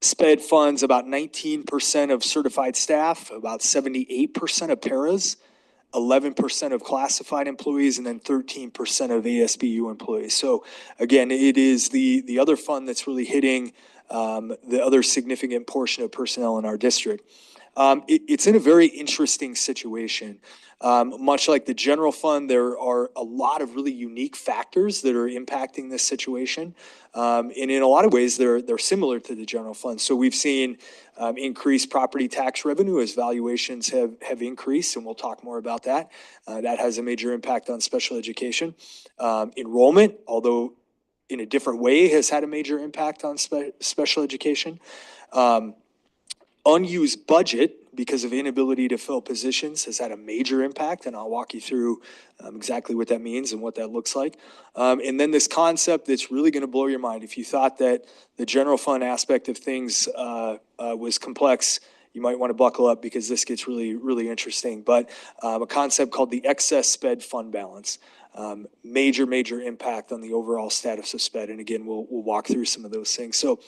SPED funds about 19% of certified staff, about 78% of paras, 11% of classified employees, and then 13% of ASBU employees. So again, it is the other fund that's really hitting the other significant portion of personnel in our district. It's in a very interesting situation. Much like the general fund, there are a lot of really unique factors that are impacting this situation. And in a lot of ways, they're similar to the general fund. So we've seen increased property tax revenue as valuations have increased, and we'll talk more about that. That has a major impact on special education. Enrollment, although in a different way, has had a major impact on special education. Unused budget, because of inability to fill positions, has had a major impact, and I'll walk you through exactly what that means and what that looks like. And then this concept that's really going to blow your mind. If you thought that the general fund aspect of things was complex, you might want to buckle up because this gets really, really interesting. But a concept called the excess SPED fund balance. Major impact on the overall status of SPED. And again, we'll walk through some of those things. So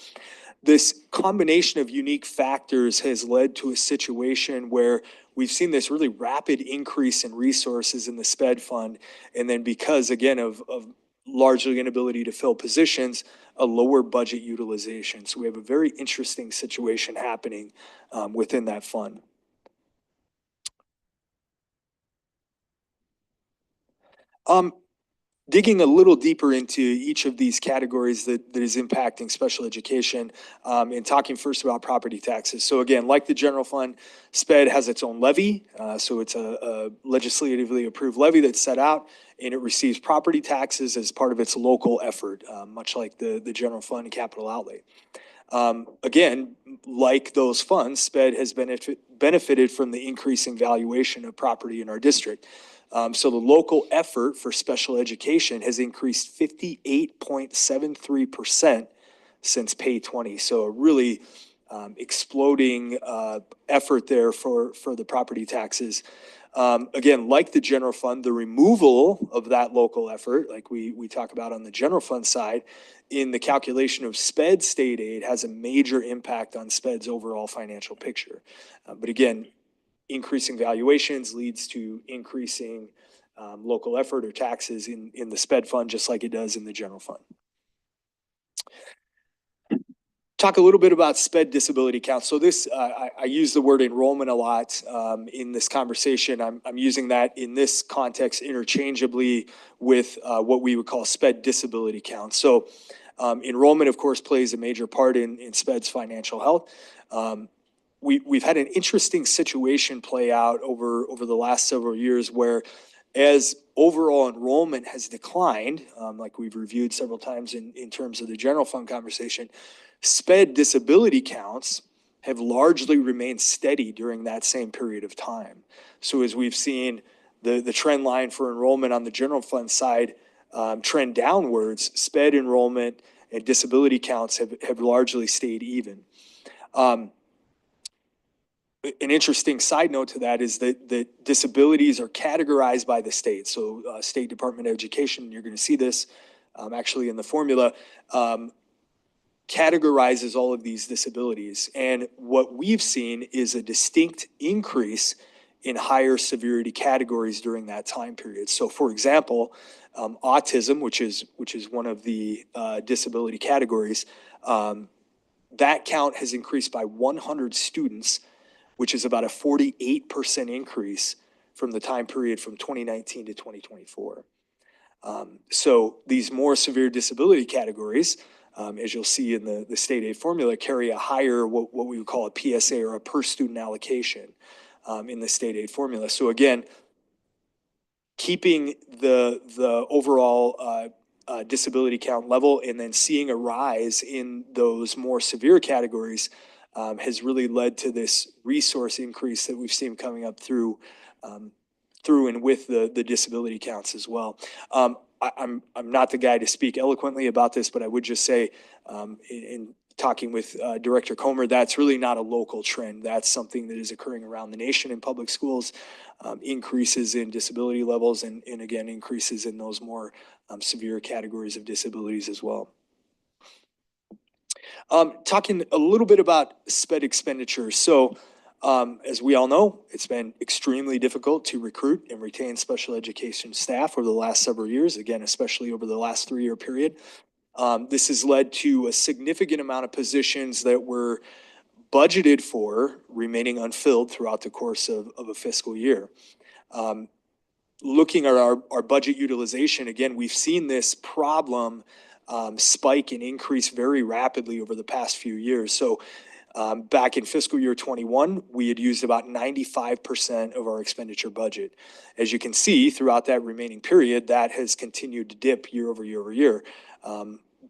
this combination of unique factors has led to a situation where we've seen this really rapid increase in resources in the SPED fund. And then because, again, of largely inability to fill positions, a lower budget utilization. So we have a very interesting situation happening within that fund. Digging a little deeper into each of these categories that is impacting special education, and talking first about property taxes. So again, like the general fund, SPED has its own levy. So it's a legislatively approved levy that's set out, and it receives property taxes as part of its local effort, much like the general fund and capital outlay. Again, like those funds, SPED has benefited from the increasing valuation of property in our district. So the local effort for special education has increased 58.73% since Pay 20. So a really exploding effort there for the property taxes. Again, like the general fund, the removal of that local effort, like we talk about on the general fund side, in the calculation of SPED state aid has a major impact on SPED's overall financial picture. But again, increasing valuations leads to increasing local effort or taxes in the SPED fund, just like it does in the general fund. Talk a little bit about SPED disability counts. So this, I use the word enrollment a lot in this conversation. I'm using that in this context interchangeably with what we would call SPED disability counts. So enrollment, of course, plays a major part in SPED's financial health. We've had an interesting situation play out over the last several years where as overall enrollment has declined, like we've reviewed several times in terms of the general fund conversation, SPED disability counts have largely remained steady during that same period of time. So as we've seen the trend line for enrollment on the general fund side trend downwards, SPED enrollment and disability counts have largely stayed even. An interesting side note to that is that disabilities are categorized by the state. So State Department of Education, you're going to see this actually in the formula, categorizes all of these disabilities. And what we've seen is a distinct increase in higher severity categories during that time period. So for example, autism, which is one of the disability categories, that count has increased by 100 students, which is about a 48% increase from the time period from 2019 to 2024. So these more severe disability categories, as you'll see in the state aid formula, carry a higher, what we would call a PSA or a per student allocation in the state aid formula. So again, keeping the overall disability count level and then seeing a rise in those more severe categories has really led to this resource increase that we've seen coming up through and with the disability counts as well. I'm not the guy to speak eloquently about this, but I would just say in talking with Director Comer, that's really not a local trend. That's something that is occurring around the nation in public schools, increases in disability levels and again, increases in those more severe categories of disabilities as well. Talking a little bit about SPED expenditures. So as we all know, it's been extremely difficult to recruit and retain special education staff over the last several years, again, especially over the last 3-year period. This has led to a significant amount of positions that were budgeted for remaining unfilled throughout the course of a fiscal year. Looking at our budget utilization, again, we've seen this problem spike and increase very rapidly over the past few years. So back in fiscal year 21, we had used about 95% of our expenditure budget. As you can see, throughout that remaining period, that has continued to dip year over year over year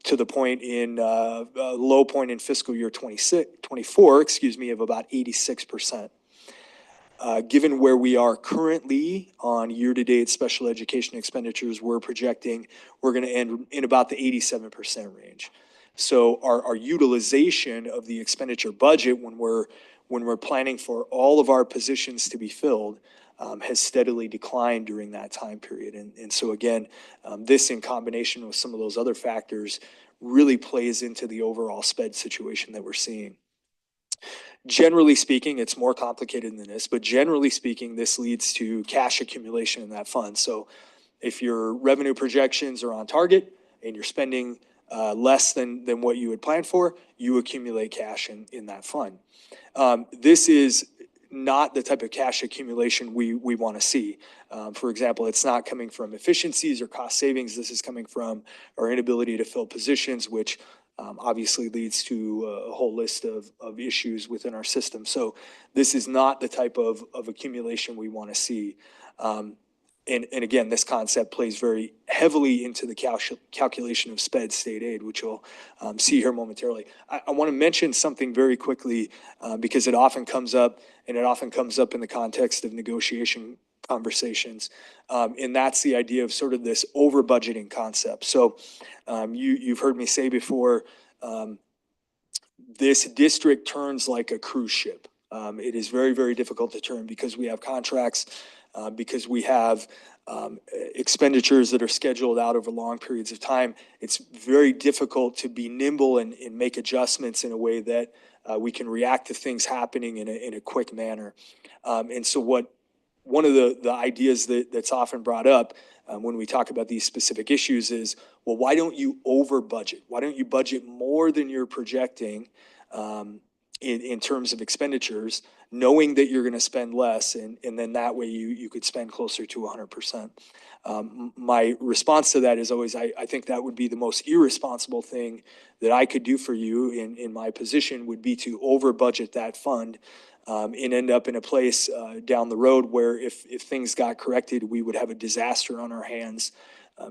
to the point in a low point in fiscal year 24, of about 86%. Given where we are currently on year-to-date special education expenditures, we're projecting we're going to end in about the 87% range. So our utilization of the expenditure budget when we're planning for all of our positions to be filled has steadily declined during that time period. And so again, this in combination with some of those other factors really plays into the overall SPED situation that we're seeing. Generally speaking, it's more complicated than this, but generally speaking, this leads to cash accumulation in that fund. So if your revenue projections are on target and you're spending less than what you had planned for, you accumulate cash in that fund. This is not the type of cash accumulation we want to see. For example, it's not coming from efficiencies or cost savings. This is coming from our inability to fill positions, which obviously leads to a whole list of issues within our system. So this is not the type of accumulation we want to see. And again, this concept plays very heavily into the calculation of SPED state aid, which you'll see here momentarily. I want to mention something very quickly because it often comes up, and it often comes up in the context of negotiation conversations. And that's the idea of sort of this over budgeting concept. So you've heard me say before, this district turns like a cruise ship. It is very, very difficult to turn because we have contracts, because we have expenditures that are scheduled out over long periods of time. It's very difficult to be nimble and make adjustments in a way that we can react to things happening in a quick manner. And so one of the ideas that's often brought up when we talk about these specific issues is, well, why don't you over budget? Why don't you budget more than you're projecting in terms of expenditures, knowing that you're going to spend less, and then that way you could spend closer to 100%. My response to that is always, I think that would be the most irresponsible thing that I could do for you in my position, would be to over budget that fund and end up in a place down the road where if things got corrected, we would have a disaster on our hands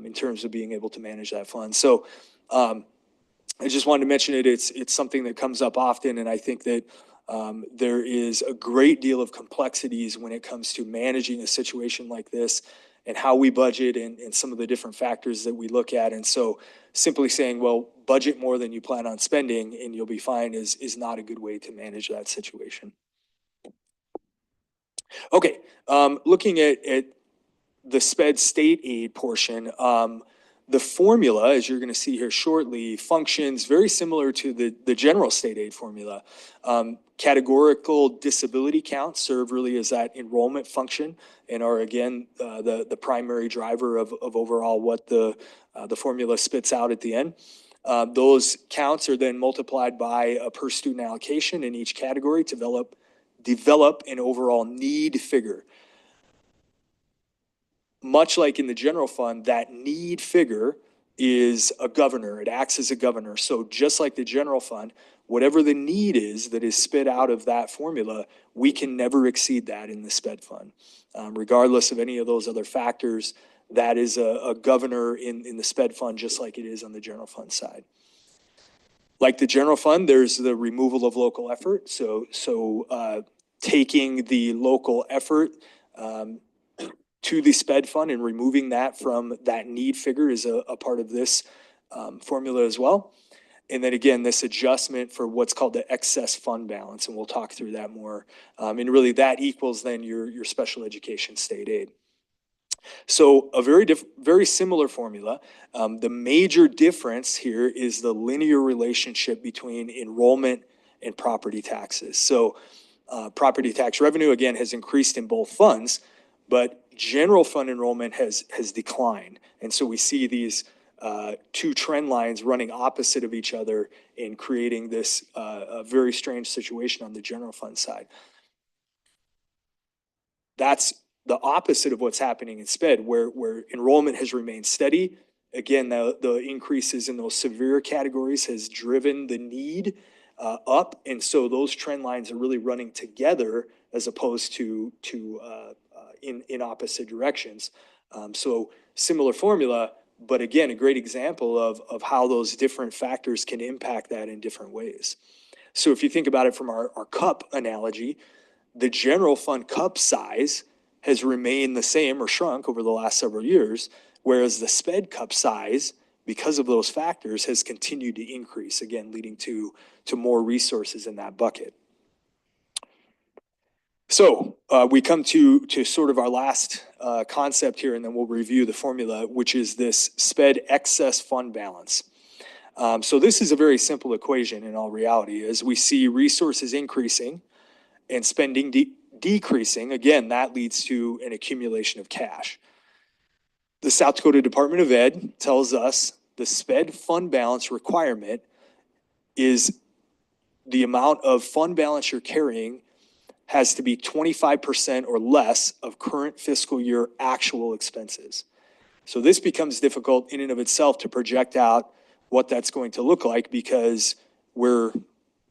in terms of being able to manage that fund. So I just wanted to mention it. It's something that comes up often, and I think that there is a great deal of complexities when it comes to managing a situation like this and how we budget and some of the different factors that we look at. And so simply saying, well, budget more than you plan on spending and you'll be fine is not a good way to manage that situation. Okay, looking at the SPED state aid portion, the formula, as you're going to see here shortly, functions very similar to the general state aid formula. Categorical disability counts serve really as that enrollment function and are, again, the primary driver of overall what the formula spits out at the end. Those counts are then multiplied by a per student allocation in each category to develop an overall need figure. Much like in the general fund, that need figure is a governor. It acts as a governor. So just like the general fund, whatever the need is that is spit out of that formula, we can never exceed that in the SPED fund. Regardless of any of those other factors, that is a governor in the SPED fund, just like it is on the general fund side. Like the general fund, there's the removal of local effort. So taking the local effort to the SPED fund and removing that from that need figure is a part of this formula as well. And then again, this adjustment for what's called the excess fund balance, and we'll talk through that more. And really that equals then your special education state aid. So a very similar formula. The major difference here is the linear relationship between enrollment and property taxes. So property tax revenue, again, has increased in both funds, but general fund enrollment has declined. And so we see these two trend lines running opposite of each other and creating this a very strange situation on the general fund side. That's the opposite of what's happening in SPED, where enrollment has remained steady. Again, the increases in those severe categories has driven the need up. And so those trend lines are really running together as opposed to in opposite directions. So similar formula, but again, a great example of how those different factors can impact that in different ways. So if you think about it from our cup analogy, the general fund cup size has remained the same or shrunk over the last several years, whereas the SPED cup size, because of those factors, has continued to increase, again, leading to more resources in that bucket. So we come to sort of our last concept here, and then we'll review the formula, which is this SPED excess fund balance. So this is a very simple equation in all reality. As we see resources increasing and spending decreasing, again, that leads to an accumulation of cash. The South Dakota Department of Ed tells us the SPED fund balance requirement is the amount of fund balance you're carrying has to be 25% or less of current fiscal year actual expenses. So this becomes difficult in and of itself to project out what that's going to look like, because we're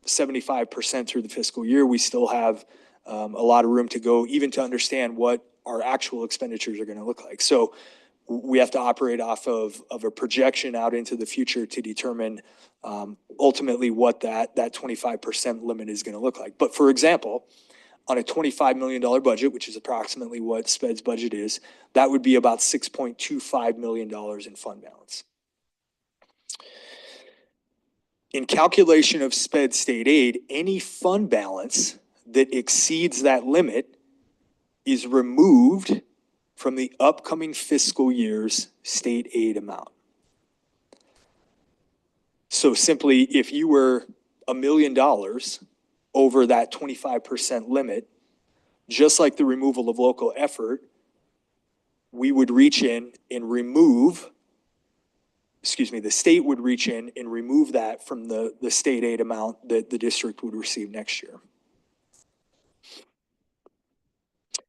75% through the fiscal year. We still have a lot of room to go, even to understand what our actual expenditures are going to look like. So we have to operate off of a projection out into the future to determine ultimately what that 25% limit is going to look like. But for example, on a $25 million budget, which is approximately what SPED's budget is, that would be about $6.25 million in fund balance. In calculation of SPED state aid, any fund balance that exceeds that limit is removed from the upcoming fiscal year's state aid amount. So simply, if you were $1 million over that 25% limit, just like the removal of local effort, we would reach in and remove, the state would reach in and remove that from the state aid amount that the district would receive next year.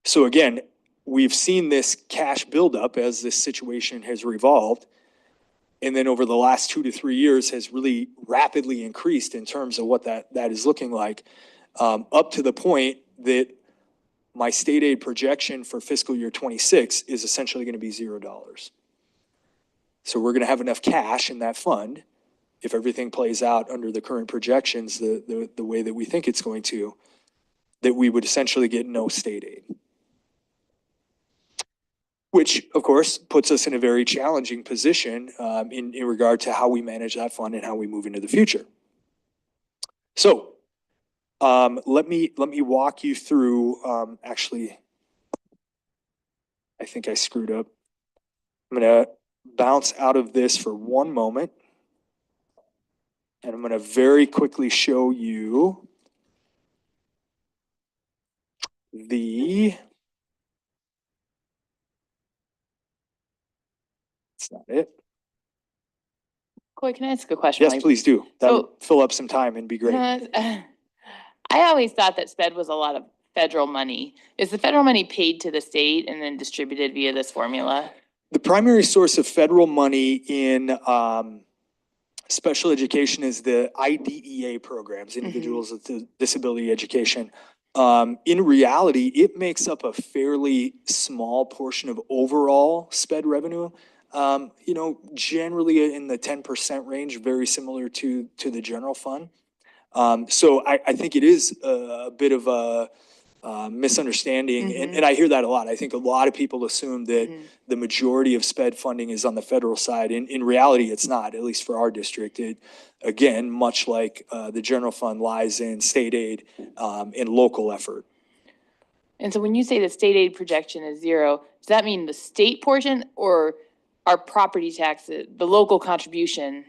So again, we've seen this cash buildup as this situation has revolved. And then over the last 2 to 3 years has really rapidly increased in terms of what that is looking like, up to the point that my state aid projection for fiscal year 26 is essentially going to be $0. So we're going to have enough cash in that fund, if everything plays out under the current projections, the way that we think it's going to, that we would essentially get no state aid. Which, of course, puts us in a very challenging position in regard to how we manage that fund and how we move into the future. So let me walk you through, actually, I think I screwed up. I'm going to bounce out of this for one moment. And I'm going to very quickly show you the... That's not it. Coy, can I ask a question? Yes, please do. That would fill up some time and be great. I always thought that SPED was a lot of federal money. Is the federal money paid to the state and then distributed via this formula? The primary source of federal money in special education is the IDEA programs, Individuals with Disability Education. In reality, it makes up a fairly small portion of overall SPED revenue. Generally in the 10% range, very similar to the general fund. So I think it is a bit of a misunderstanding, and I hear that a lot. I think a lot of people assume that the majority of SPED funding is on the federal side. In reality, it's not, at least for our district. It, again, much like the general fund lies in state aid and local effort. And so when you say the state aid projection is $0, does that mean the state portion or our property taxes, the local contribution?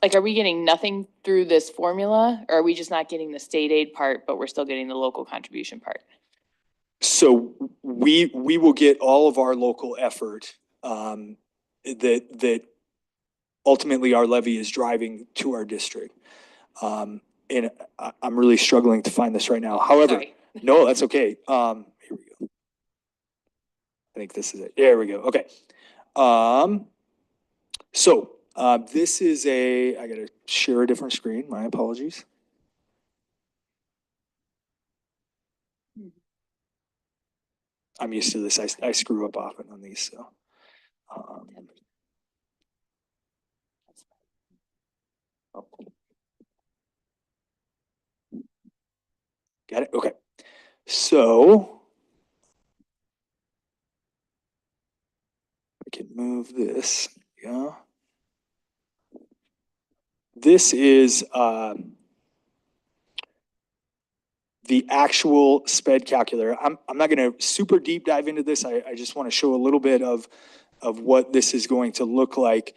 Like, are we getting nothing through this formula, or are we just not getting the state aid part, but we're still getting the local contribution part? So we will get all of our local effort that ultimately our levy is driving to our district. And I'm really struggling to find this right now. However, Sorry. No, that's okay. Here we go. I think this is it. There we go. Okay. This is I got to share a different screen. My apologies. I'm used to this. I screw up often on these. So. Got it? Okay. So I can move this. Yeah. This is the actual SPED calculator. I'm not going to super deep dive into this. I just want to show a little bit of what this is going to look like.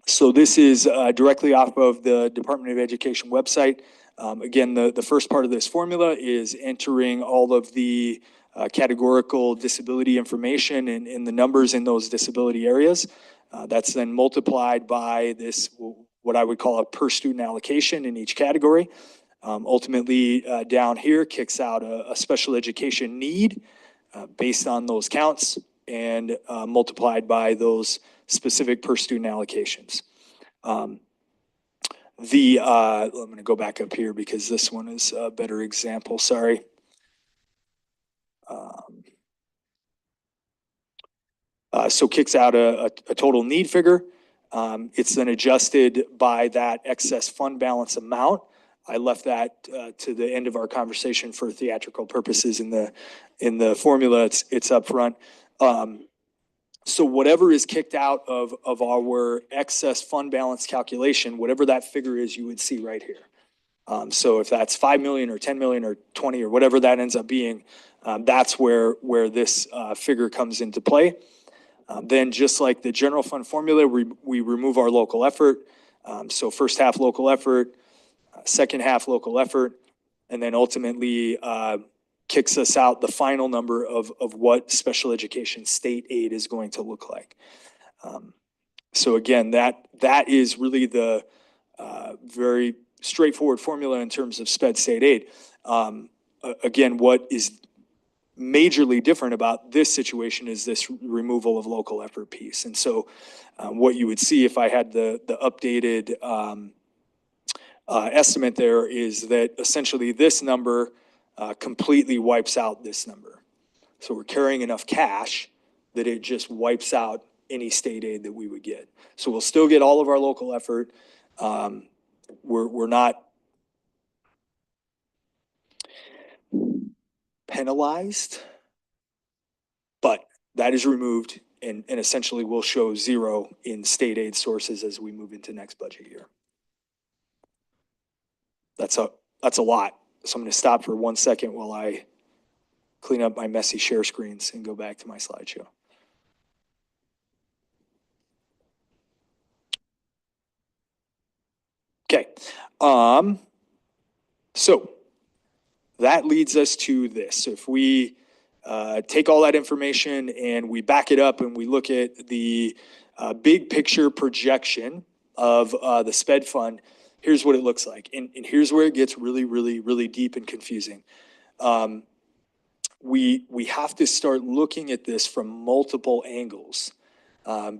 So this is directly off of the Department of Education website. Again, the first part of this formula is entering all of the categorical disability information and the numbers in those disability areas. That's then multiplied by this, what I would call a per student allocation in each category. Ultimately, down here kicks out a special education need based on those counts and multiplied by those specific per student allocations. I'm going to go back up here because this one is a better example. Sorry. So kicks out a total need figure. It's then adjusted by that excess fund balance amount. I left that to the end of our conversation for theatrical purposes in the formula. It's up front. So whatever is kicked out of our excess fund balance calculation, whatever that figure is, you would see right here. So if that's 5 million or 10 million or 20 or whatever that ends up being, that's where this figure comes into play. Then just like the general fund formula, we remove our local effort. So first half local effort, second half local effort, and then ultimately kicks us out the final number of what special education state aid is going to look like. So again, that is really the very straightforward formula in terms of sped state aid. Again, what is majorly different about this situation is this removal of local effort piece. And so what you would see if I had the updated estimate there is that essentially this number completely wipes out this number. So we're carrying enough cash that it just wipes out any state aid that we would get. So we'll still get all of our local effort. We're not penalized, but that is removed and essentially will show zero in state aid sources as we move into next budget year. That's a lot. So I'm going to stop for 1 second while I clean up my messy share screens and go back to my slideshow. Okay. So that leads us to this. So if we take all that information and we back it up and we look at the big picture projection of the SPED fund, here's what it looks like. And here's where it gets really, really, really deep and confusing. We have to start looking at this from multiple angles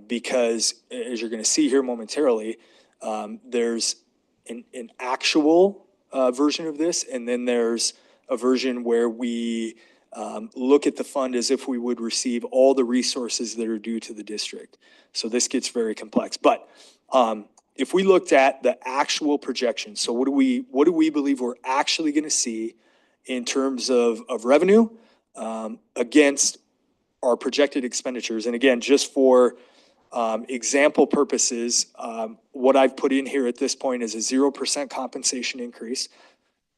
because as you're going to see here momentarily, there's an actual version of this, and then there's a version where we look at the fund as if we would receive all the resources that are due to the district. So this gets very complex. But if we looked at the actual projection, so what do we believe we're actually going to see in terms of revenue against our projected expenditures? And again, just for example purposes, what I've put in here at this point is a 0% compensation increase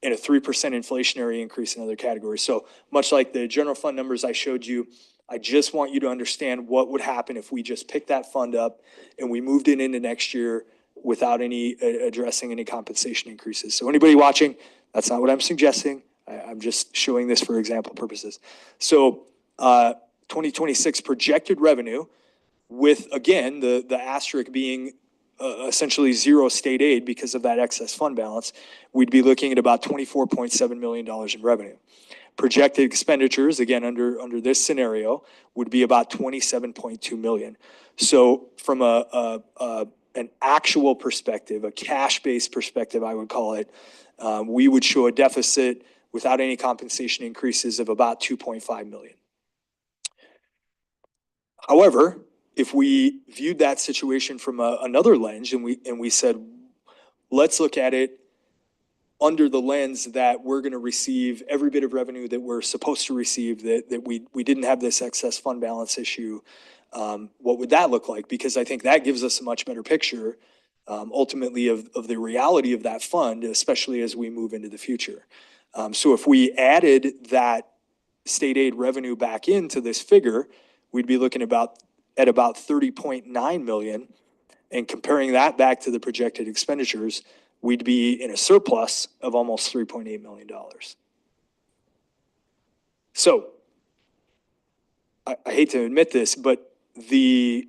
and a 3% inflationary increase in other categories. So much like the general fund numbers I showed you, I just want you to understand what would happen if we just picked that fund up and we moved it into next year without any addressing any compensation increases. So anybody watching, that's not what I'm suggesting. I'm just showing this for example purposes. So 2026 projected revenue with, again, the asterisk being essentially zero state aid because of that excess fund balance, we'd be looking at about $24.7 million in revenue. Projected expenditures, again, under this scenario, would be about $27.2 million. So from an actual perspective, a cash-based perspective, I would call it, we would show a deficit without any compensation increases of about $2.5 million. However, if we viewed that situation from another lens and we said, let's look at it under the lens that we're going to receive every bit of revenue that we're supposed to receive, that we didn't have this excess fund balance issue, what would that look like? Because I think that gives us a much better picture ultimately of the reality of that fund, especially as we move into the future. So if we added that state aid revenue back into this figure, we'd be looking at about $30.9 million, and comparing that back to the projected expenditures, we'd be in a surplus of almost $3.8 million. So I hate to admit this, but the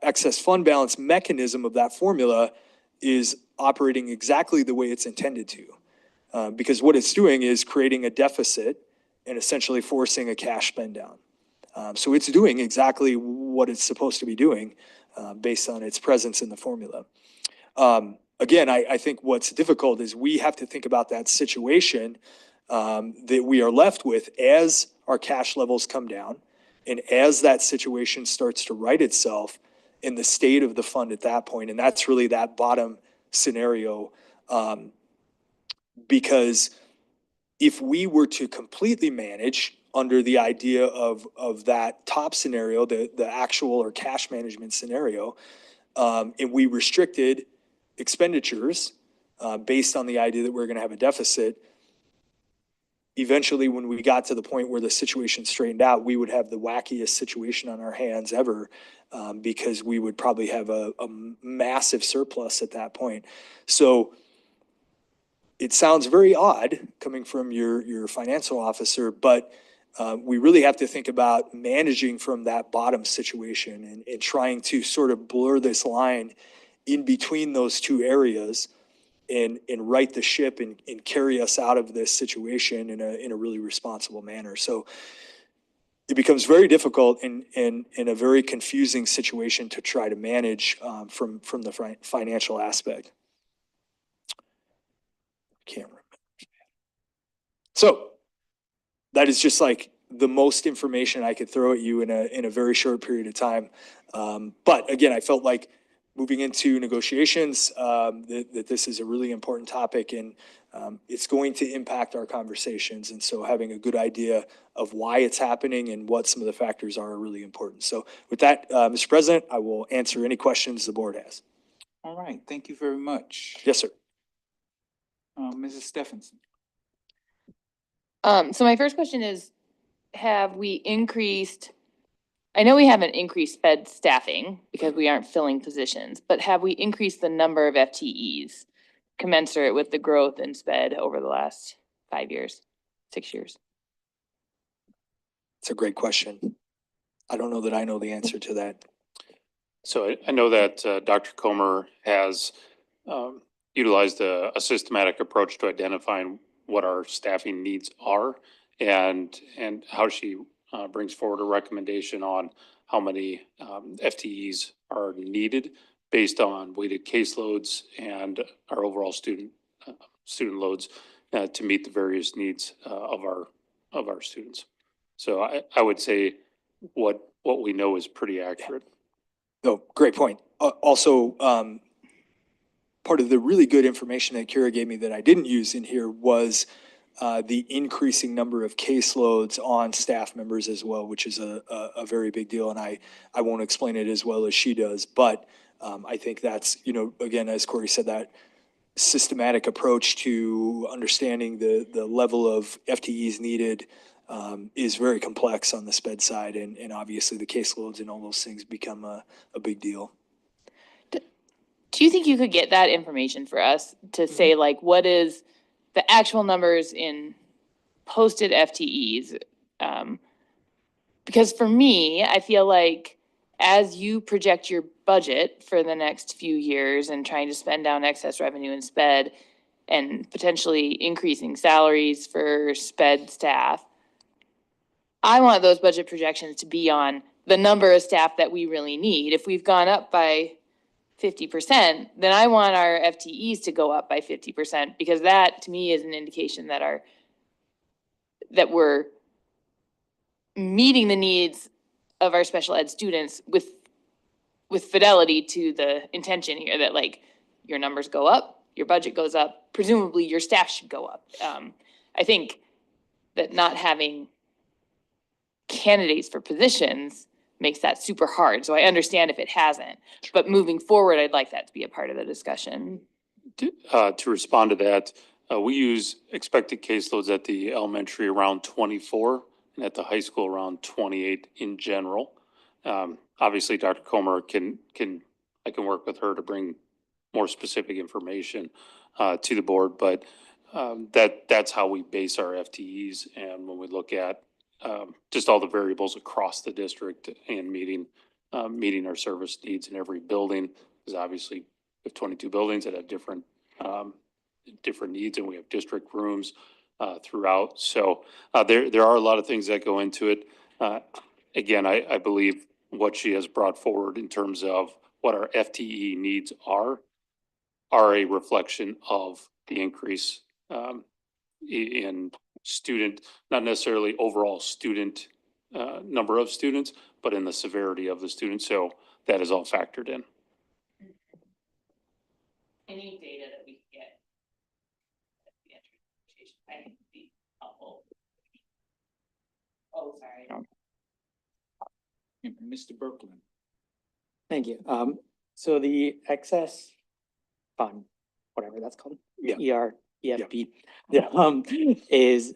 excess fund balance mechanism of that formula is operating exactly the way it's intended to, because what it's doing is creating a deficit and essentially forcing a cash spend down. So it's doing exactly what it's supposed to be doing based on its presence in the formula. Again, I think what's difficult is we have to think about that situation that we are left with as our cash levels come down and as that situation starts to right itself in the state of the fund at that point. And that's really that bottom scenario, because if we were to completely manage under the idea of that top scenario, the actual or cash management scenario, and we restricted expenditures based on the idea that we're going to have a deficit. Eventually, when we got to the point where the situation straightened out, we would have the wackiest situation on our hands ever, because we would probably have a massive surplus at that point. So it sounds very odd coming from your financial officer, but we really have to think about managing from that bottom situation and trying to sort of blur this line in between those two areas and right the ship and carry us out of this situation in a really responsible manner. So it becomes very difficult and a very confusing situation to try to manage from the financial aspect. Can't remember. So that is just like the most information I could throw at you in a very short period of time. But again, I felt like moving into negotiations, that this is a really important topic, and it's going to impact our conversations. And so having a good idea of why it's happening and what some of the factors are really important. So with that, Mr. President, I will answer any questions the board has. All right, thank you very much. Yes, sir. Mrs. Stephenson. So my first question is, have we increased, I know we haven't increased sped staffing because we aren't filling positions, but have we increased the number of FTEs commensurate with the growth in sped over the last 5 years, 6 years? It's a great question. I don't know that I know the answer to that. So I know that Dr. Comer has utilized a systematic approach to identifying what our staffing needs are, and how she brings forward a recommendation on how many FTEs are needed based on weighted caseloads and our overall student loads to meet the various needs of our students. So I would say what we know is pretty accurate. No, great point. Also, part of the really good information that Kira gave me that I didn't use in here was the increasing number of caseloads on staff members as well, which is a very big deal. And I won't explain it as well as she does, but I think that's, again, as Corey said, that systematic approach to understanding the level of FTEs needed is very complex on the sped side. And obviously the caseloads and all those things become a big deal. Do you think you could get that information for us to say, like, what is the actual numbers in posted FTEs? Because for me, I feel like as you project your budget for the next few years and trying to spend down excess revenue in sped and potentially increasing salaries for sped staff, I want those budget projections to be on the number of staff that we really need. If we've gone up by 50%, then I want our FTEs to go up by 50%, because that to me is an indication that we're meeting the needs of our special ed students with fidelity to the intention here that, like, your numbers go up, your budget goes up, presumably your staff should go up. I think that not having candidates for positions makes that super hard. So I understand if it hasn't, but moving forward, I'd like that to be a part of the discussion. To respond to that, we use expected caseloads at the elementary around 24 and at the high school around 28 in general. Obviously, Dr. Comer I can work with her to bring more specific information to the board, but that's how we base our FTEs. And when we look at just all the variables across the district and meeting our service needs in every building, because obviously we have 22 buildings that have different needs, and we have district rooms throughout. So there are a lot of things that go into it. Again, I believe what she has brought forward in terms of what our FTE needs are a reflection of the increase in student, not necessarily overall student number of students, but in the severity of the students. So that is all factored in. Any data that we can get at the entry negotiation, I think would be helpful. Oh, sorry. Mr. Berkland. Thank you. So the excess fund whatever that's called. Yeah. EFB. Yeah. Is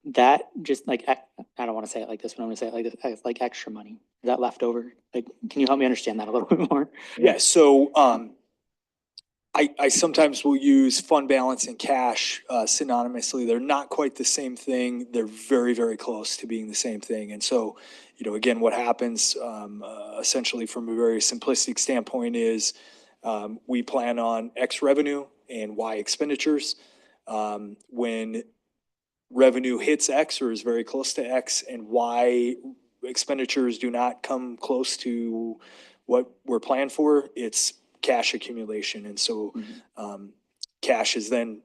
that just like, I don't want to say it like this, but I'm gonna say it like this, like extra money? Is that left over? Like, can you help me understand that a little bit more? Yeah, so, I sometimes will use fund balance and cash synonymously. They're not quite the same thing. They're very, very close to being the same thing. And so, again, what happens essentially from a very simplistic standpoint is we plan on X revenue and Y expenditures. When revenue hits X or is very close to X and Y expenditures do not come close to what we're planned for, it's cash accumulation. And so cash is then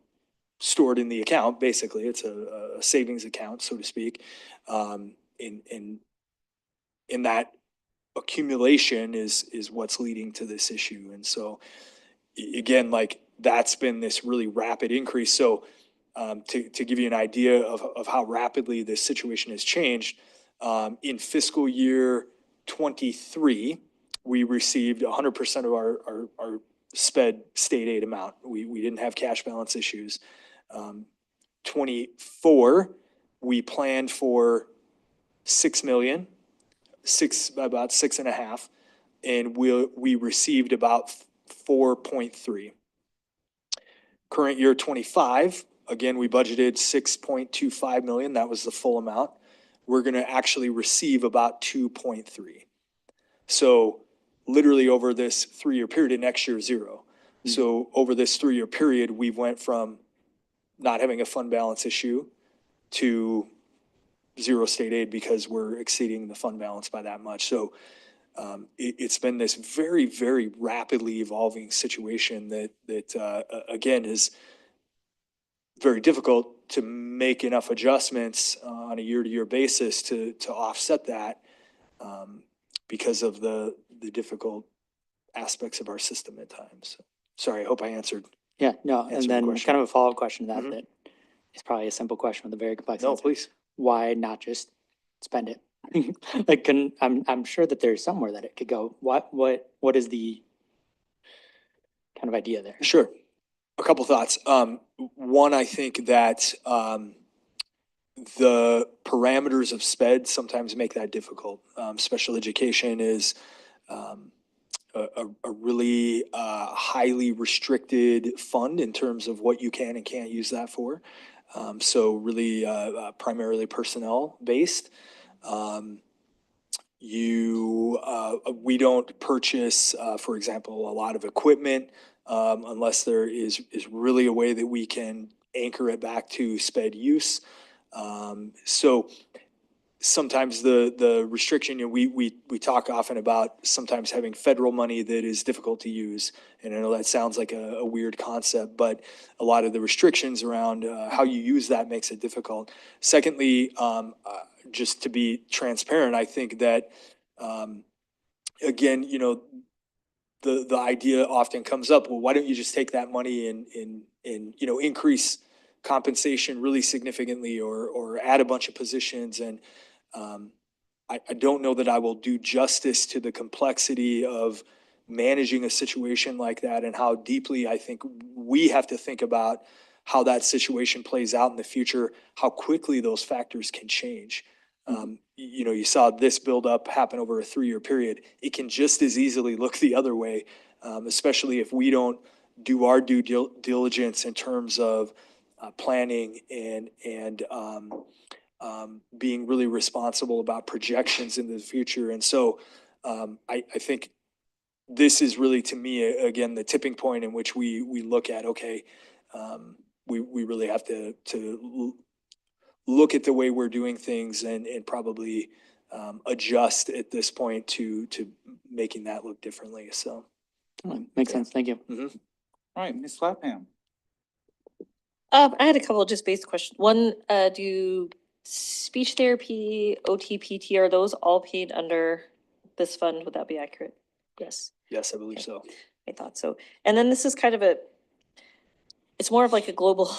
stored in the account. Basically, it's a savings account, so to speak. In that accumulation is what's leading to this issue. And so again, like that's been this really rapid increase. So to give you an idea of how rapidly this situation has changed, in fiscal year 23, we received 100% of our SPED state aid amount. We didn't have cash balance issues. 24, we planned for 6 million, about 6.5, and we received about 4.3. Current year 25, again, we budgeted 6.25 million. That was the full amount. We're going to actually receive about 2.3. So literally over this 3-year period, and next year 0. So over this 3-year period, we went from not having a fund balance issue to 0 state aid because we're exceeding the fund balance by that much. So it's been this very, very rapidly evolving situation that again is very difficult to make enough adjustments on a year-to-year basis to offset that because of the difficult aspects of our system at times. So, sorry, I hope I answered. Yeah, no, and Answer the then question. kind of a follow-up question to that, Mhm. that is probably a simple question with a very complex No, answer. please. Why not just spend it? Like, I'm sure that there's somewhere that it could go. What is the kind of idea there? Sure. A couple thoughts. One, I think that the parameters of SPED sometimes make that difficult. Special education is a really highly restricted fund in terms of what you can and can't use that for. So really primarily personnel based. We don't purchase, for example, a lot of equipment unless there is really a way that we can anchor it back to SPED use. So sometimes the restriction, we talk often about sometimes having federal money that is difficult to use. And I know that sounds like a weird concept, but a lot of the restrictions around how you use that makes it difficult. Secondly, just to be transparent, I think that, again, the idea often comes up, well, why don't you just take that money and increase compensation really significantly or add a bunch of positions? And I don't know that I will do justice to the complexity of managing a situation like that and how deeply I think we have to think about how that situation plays out in the future, how quickly those factors can change. You saw this buildup happen over a 3-year period. It can just as easily look the other way, especially if we don't do our due diligence in terms of planning and being really responsible about projections into the future. And so I think this is really, to me, again, the tipping point in which we look at, okay, we really have to look at the way we're doing things and probably adjust at this point to making that look differently. So Makes sense. Thank you. All right, Ms. Flapham. I had a couple of just basic questions. One, do speech therapy, OT, PT, are those all paid under this fund? Would that be accurate? Yes. Yes, I believe so. I thought so. And then this is kind of it's more of like a global,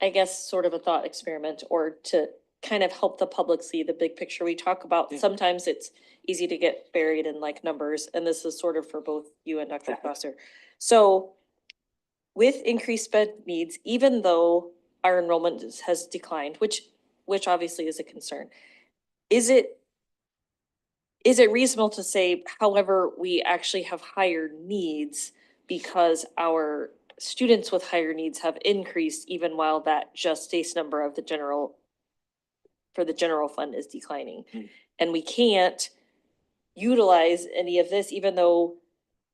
I guess, sort of a thought experiment, or to kind of help the public see the big picture. We talk about, sometimes it's easy to get buried in like numbers, and this is sort of for both you and Dr. Crosser. So with increased sped needs, even though our enrollment has declined, which obviously is a concern, is it reasonable to say, however, we actually have higher needs because our students with higher needs have increased even while that just base number of the general fund is declining? And we can't utilize any of this, even though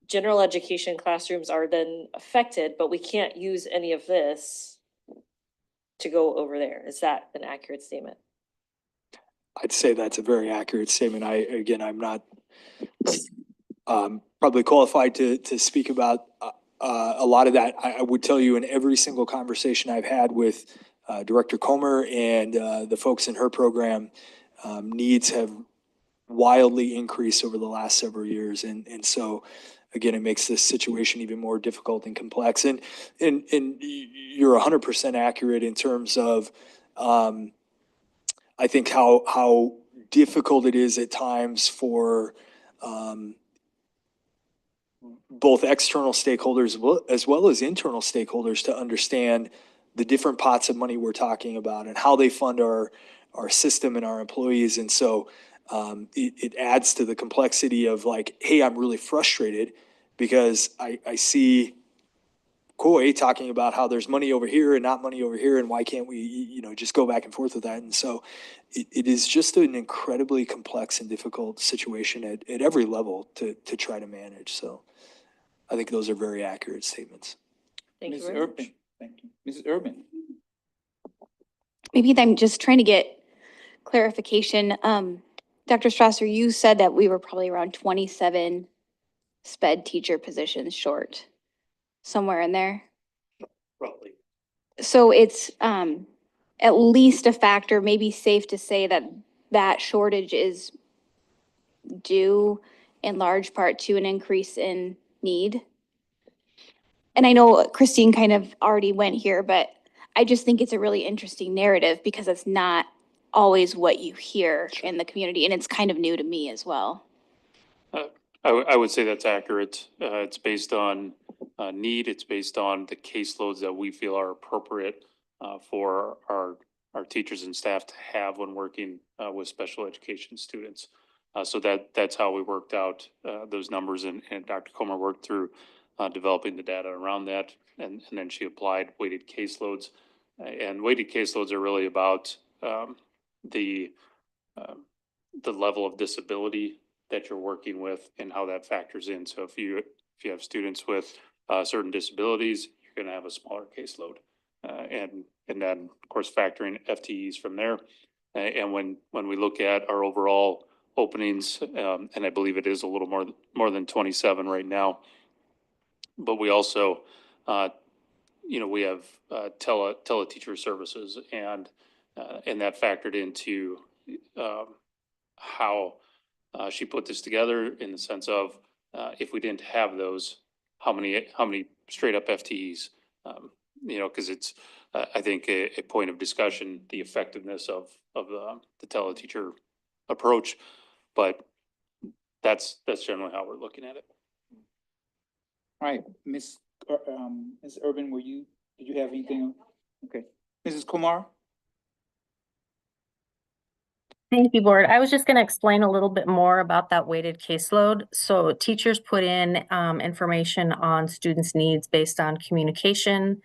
general education classrooms are then affected, but we can't use any of this to go over there. Is that an accurate statement? I'd say that's a very accurate statement. I'm not probably qualified to speak about a lot of that. I would tell you in every single conversation I've had with Director Comer and the folks in her program, needs have wildly increased over the last several years. And so, again, it makes this situation even more difficult and complex. And you're 100% accurate in terms of, I think how difficult it is at times for both external stakeholders as well as internal stakeholders to understand the different pots of money we're talking about and how they fund our system and our employees. And so it adds to the complexity of like, hey, I'm really frustrated because I see Koi talking about how there's money over here and not money over here, and why can't we, just go back and forth with that? And so it is just an incredibly complex and difficult situation at every level to try to manage. So I think those are very accurate statements. Thank you Ms. very much. Urban, thank you. Mrs. Urban. Maybe I'm just trying to get clarification. Dr. Strasser, you said that we were probably around 27 sped teacher positions short, somewhere in there. Roughly. So it's at least a factor, maybe safe to say that that shortage is due in large part to an increase in need. And I know Christine kind of already went here, but I just think it's a really interesting narrative because it's not always what you hear in the community, and it's kind of new to me as well. I would say that's accurate. It's based on need. It's based on the caseloads that we feel are appropriate for our teachers and staff to have when working with special education students. So that's how we worked out those numbers, and Dr. Comer worked through developing the data around that, and then she applied weighted caseloads. And weighted caseloads are really about the level of disability that you're working with and how that factors in. So if you have students with certain disabilities, you're going to have a smaller caseload, and then of course factoring FTEs from there. And when we look at our overall openings, and I believe it is a little more than 27 right now, but we also we have teleteacher services, and that factored into how she put this together, in the sense of if we didn't have those, how many straight up FTEs? Because it's I think a point of discussion, the effectiveness of the teleteacher approach, but that's generally how we're looking at it. All right, Ms. Urban, did you have anything? Okay, Mrs. Kumar? Thank you, Board. I was just going to explain a little bit more about that weighted caseload. So teachers put in information on students' needs based on communication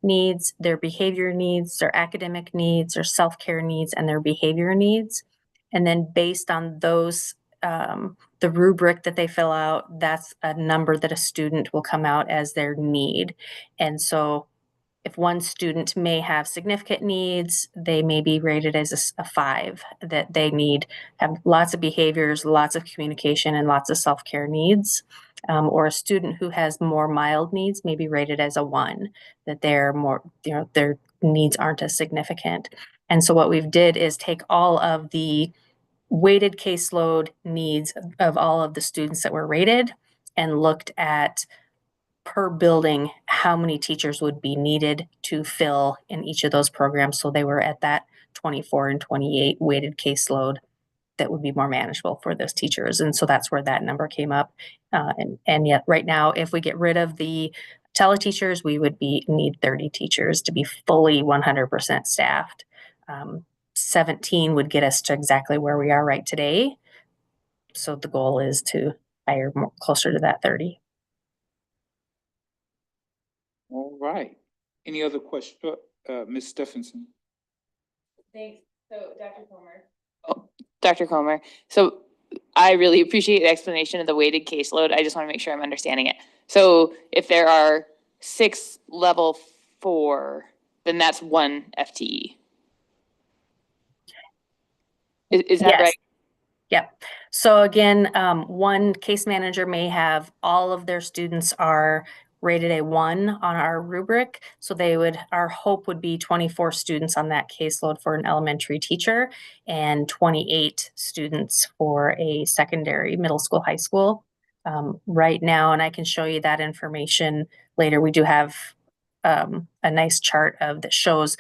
needs, their behavior needs, their academic needs, their self-care needs, and their behavior needs. And then based on those, the rubric that they fill out, that's a number that a student will come out as their need. And so if one student may have significant needs, they may be rated as a 5, that they have lots of behaviors, lots of communication, and lots of self-care needs. Or a student who has more mild needs may be rated as a 1, that they're more, their needs aren't as significant. And so what we've did is take all of the weighted caseload needs of all of the students that were rated and looked at per building how many teachers would be needed to fill in each of those programs. So they were at that 24 and 28 weighted caseload that would be more manageable for those teachers. And so that's where that number came up. And yet right now, if we get rid of the teleteachers, we would need 30 teachers to be fully 100% staffed. 17 would get us to exactly where we are right today. So the goal is to hire more, closer to that 30. All right. Any other question, Ms. Stephenson? Thanks. So, Dr. Comer. Oh, Dr. Comer. So I really appreciate the explanation of the weighted caseload. I just want to make sure I'm understanding it. So if there are 6 level 4, then that's 1 FTE. Is that Yes. right? Yep. So again, one case manager may have all of their students are rated a 1 on our rubric. So our hope would be 24 students on that caseload for an elementary teacher and 28 students for a secondary, middle school, high school. Right now, and I can show you that information later, we do have a nice chart that shows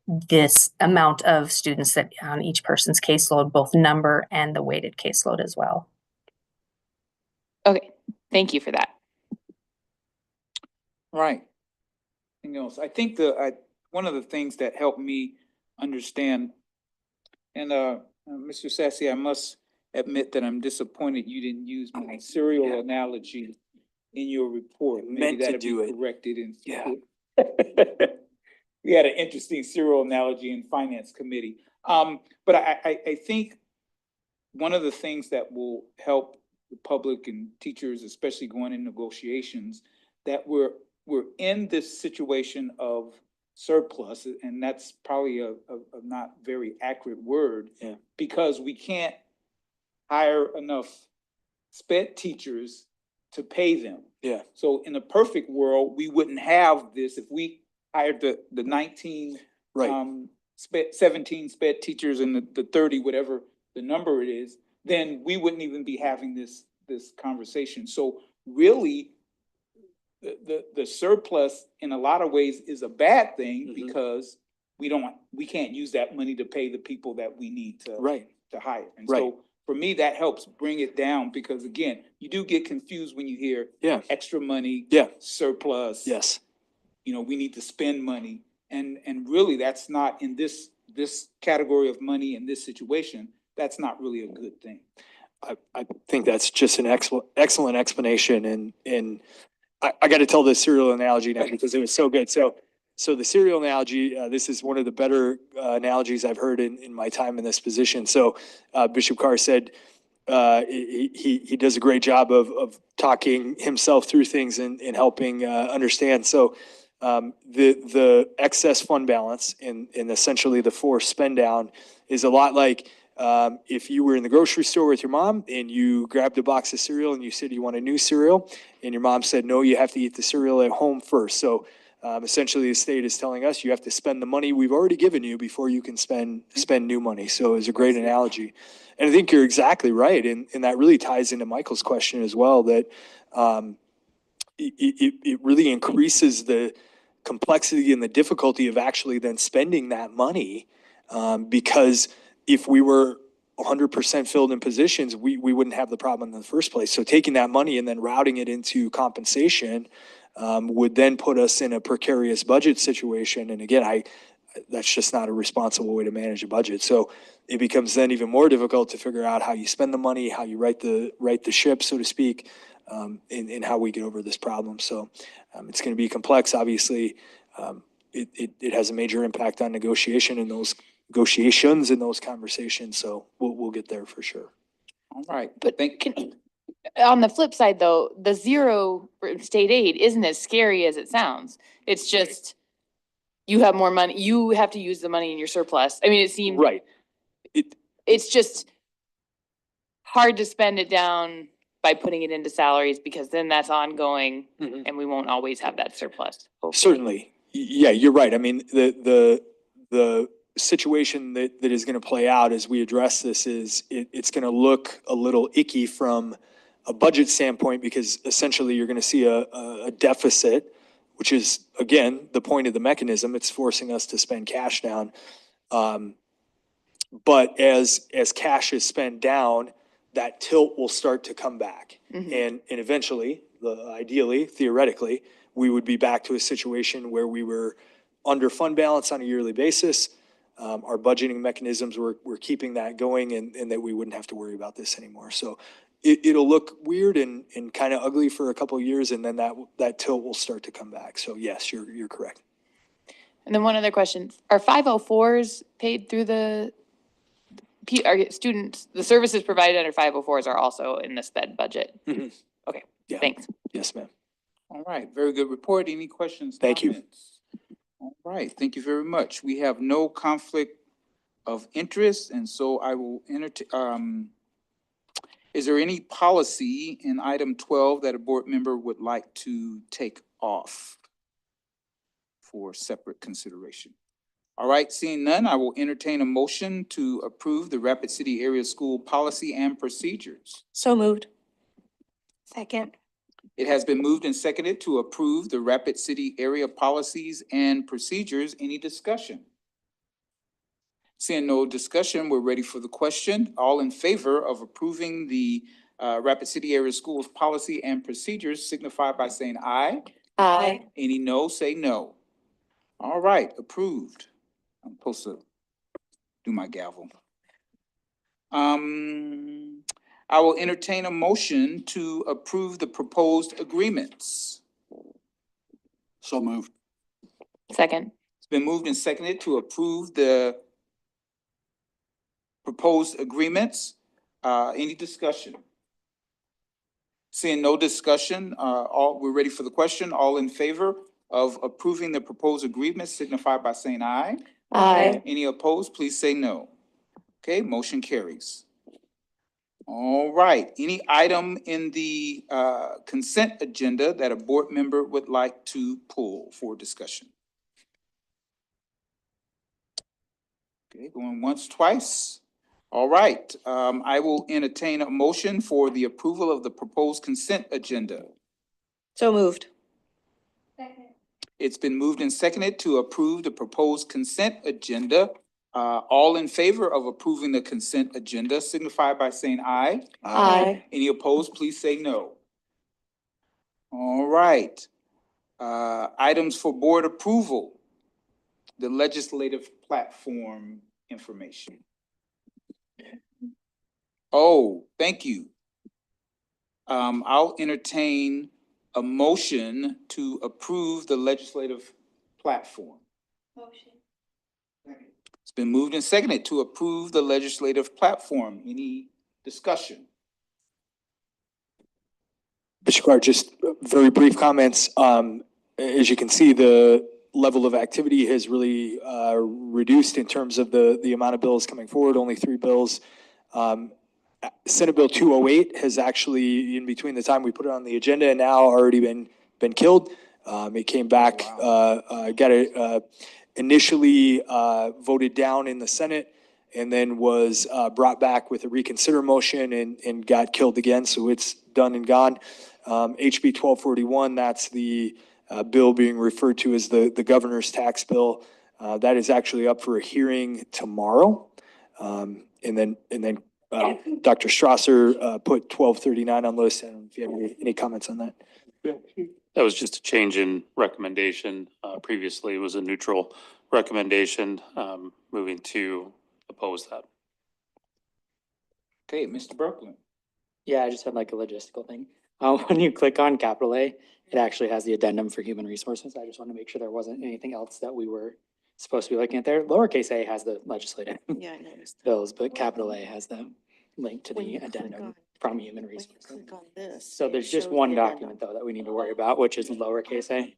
this amount of students that on each person's caseload, both number and the weighted caseload as well. Okay, thank you for that. Right. Anything else? I think one of the things that helped me understand, and Mr. Sassy, I must admit that I'm disappointed you didn't use my serial analogy in your report. Maybe that'll be corrected in. Yeah. We had an interesting serial analogy in finance committee. But I think one of the things that will help the public and teachers, especially going in negotiations, that we're in this situation of surplus, and that's probably a not very accurate word, because we can't hire enough SPED teachers to pay them. Yeah. So in a perfect world, we wouldn't have this if we hired the 19, 17 SPED teachers and the 30, whatever the number it is, then we wouldn't even be having this conversation. So really, the surplus in a lot of ways is a bad thing, because we can't use that money to pay the people that we need to hire. And so for me, that helps bring it down, because again, you do get confused when you hear extra money, surplus. Yes. You know, we need to spend money. And really, that's not in this category of money in this situation, that's not really a good thing. I think that's just an excellent explanation. And I got to tell this serial analogy now because it was so good. So the serial analogy, this is one of the better analogies I've heard in my time in this position. So Bishop Carr said he does a great job of talking himself through things and helping understand. So the excess fund balance in essentially the 4 spend down is a lot like if you were in the grocery store with your mom and you grabbed a box of cereal and you said you want a new cereal, and your mom said, no, you have to eat the cereal at home first. So essentially the state is telling us you have to spend the money we've already given you before you can spend new money. So it's a great analogy. And I think you're exactly right. And that really ties into Michael's question as well, that it really increases the complexity and the difficulty of actually then spending that money, because if we were 100% filled in positions, we wouldn't have the problem in the first place. So taking that money and then routing it into compensation would then put us in a precarious budget situation. And again, that's just not a responsible way to manage a budget. So it becomes then even more difficult to figure out how you spend the money, how you right the ship, so to speak, in how we get over this problem. So it's going to be complex. Obviously, it has a major impact on negotiations in those conversations. So we'll get there for sure. All right. But on the flip side, though, the 0 state aid isn't as scary as it sounds. It's just you have more money. You have to use the money in your surplus. I mean, it seems it's just hard to spend it down by putting it into salaries, because then that's ongoing and we won't always have that surplus. Hopefully. Certainly. Yeah, you're right. I mean, the situation that is going to play out as we address this is it's going to look a little icky from a budget standpoint, because essentially you're going to see a deficit, which is, again, the point of the mechanism. It's forcing us to spend cash down. But as cash is spent down, that tilt will start to come back. And eventually, ideally, theoretically, we would be back to a situation where we were under fund balance on a yearly basis. Our budgeting mechanisms were keeping that going and that we wouldn't have to worry about this anymore. So it'll look weird and kind of ugly for a couple of years, and then that tilt will start to come back. So yes, you're correct. And then one other question, are 504s paid through the, are students, the services provided under 504s are also in the sped budget? Okay, Yeah. thanks. Yes, ma'am. All right, very good report. Any questions? Thank you. Comments? All right, thank you very much. We have no conflict of interest, and so I will is there any policy in item 12 that a board member would like to take off for separate consideration? All right, seeing none, I will entertain a motion to approve the Rapid City Area School Policy and Procedures. So moved. Second. It has been moved and seconded to approve the Rapid City Area Policies and Procedures. Any discussion? Seeing no discussion, we're ready for the question. All in favor of approving the Rapid City Area Schools Policy and Procedures signify by saying aye. Aye. Any no, say no. All right, approved. I'm supposed to do my gavel. I will entertain a motion to approve the proposed agreements. So moved. Second. It's been moved and seconded to approve the proposed agreements. Any discussion? Seeing no discussion, we're ready for the question. All in favor of approving the proposed agreements signify by saying aye. Aye. Any opposed, please say no. Okay, motion carries. All right, any item in the consent agenda that a board member would like to pull for discussion? Okay, going once, twice. All right, I will entertain a motion for the approval of the proposed consent agenda. So moved. It's been moved and seconded to approve the proposed consent agenda. All in favor of approving the consent agenda signify by saying aye. Aye. Any opposed, please say no. All right. Items for board approval. The legislative platform information. Oh, thank you. I'll entertain a motion to approve the legislative platform. Motion. It's been moved and seconded to approve the legislative platform. Any discussion? Mr. Clark, just very brief comments. As you can see, the level of activity has really reduced in terms of the amount of bills coming forward, only 3 bills. Senate Bill 208 has actually, in between the time we put it on the agenda and now, already been killed. It came back, initially voted down in the Senate and then was brought back with a reconsider motion and got killed again. So it's done and gone. HB 1241, that's the bill being referred to as the governor's tax bill. That is actually up for a hearing tomorrow. And then Dr. Strasser put 1239 on the list. And if you have any comments on that. That was just a change in recommendation. Previously, it was a neutral recommendation, moving to oppose that. Okay, Mr. Brooklyn. Yeah, I just had like a logistical thing. When you click on capital A, it actually has the addendum for human resources. I just want to make sure there wasn't anything else that we were supposed to be looking at there. Lowercase a has the legislative Yeah, I noticed. bills, but capital A has the link to the addendum from human resources. Click on this. So there's just one document though that we need to worry about, which is lowercase a.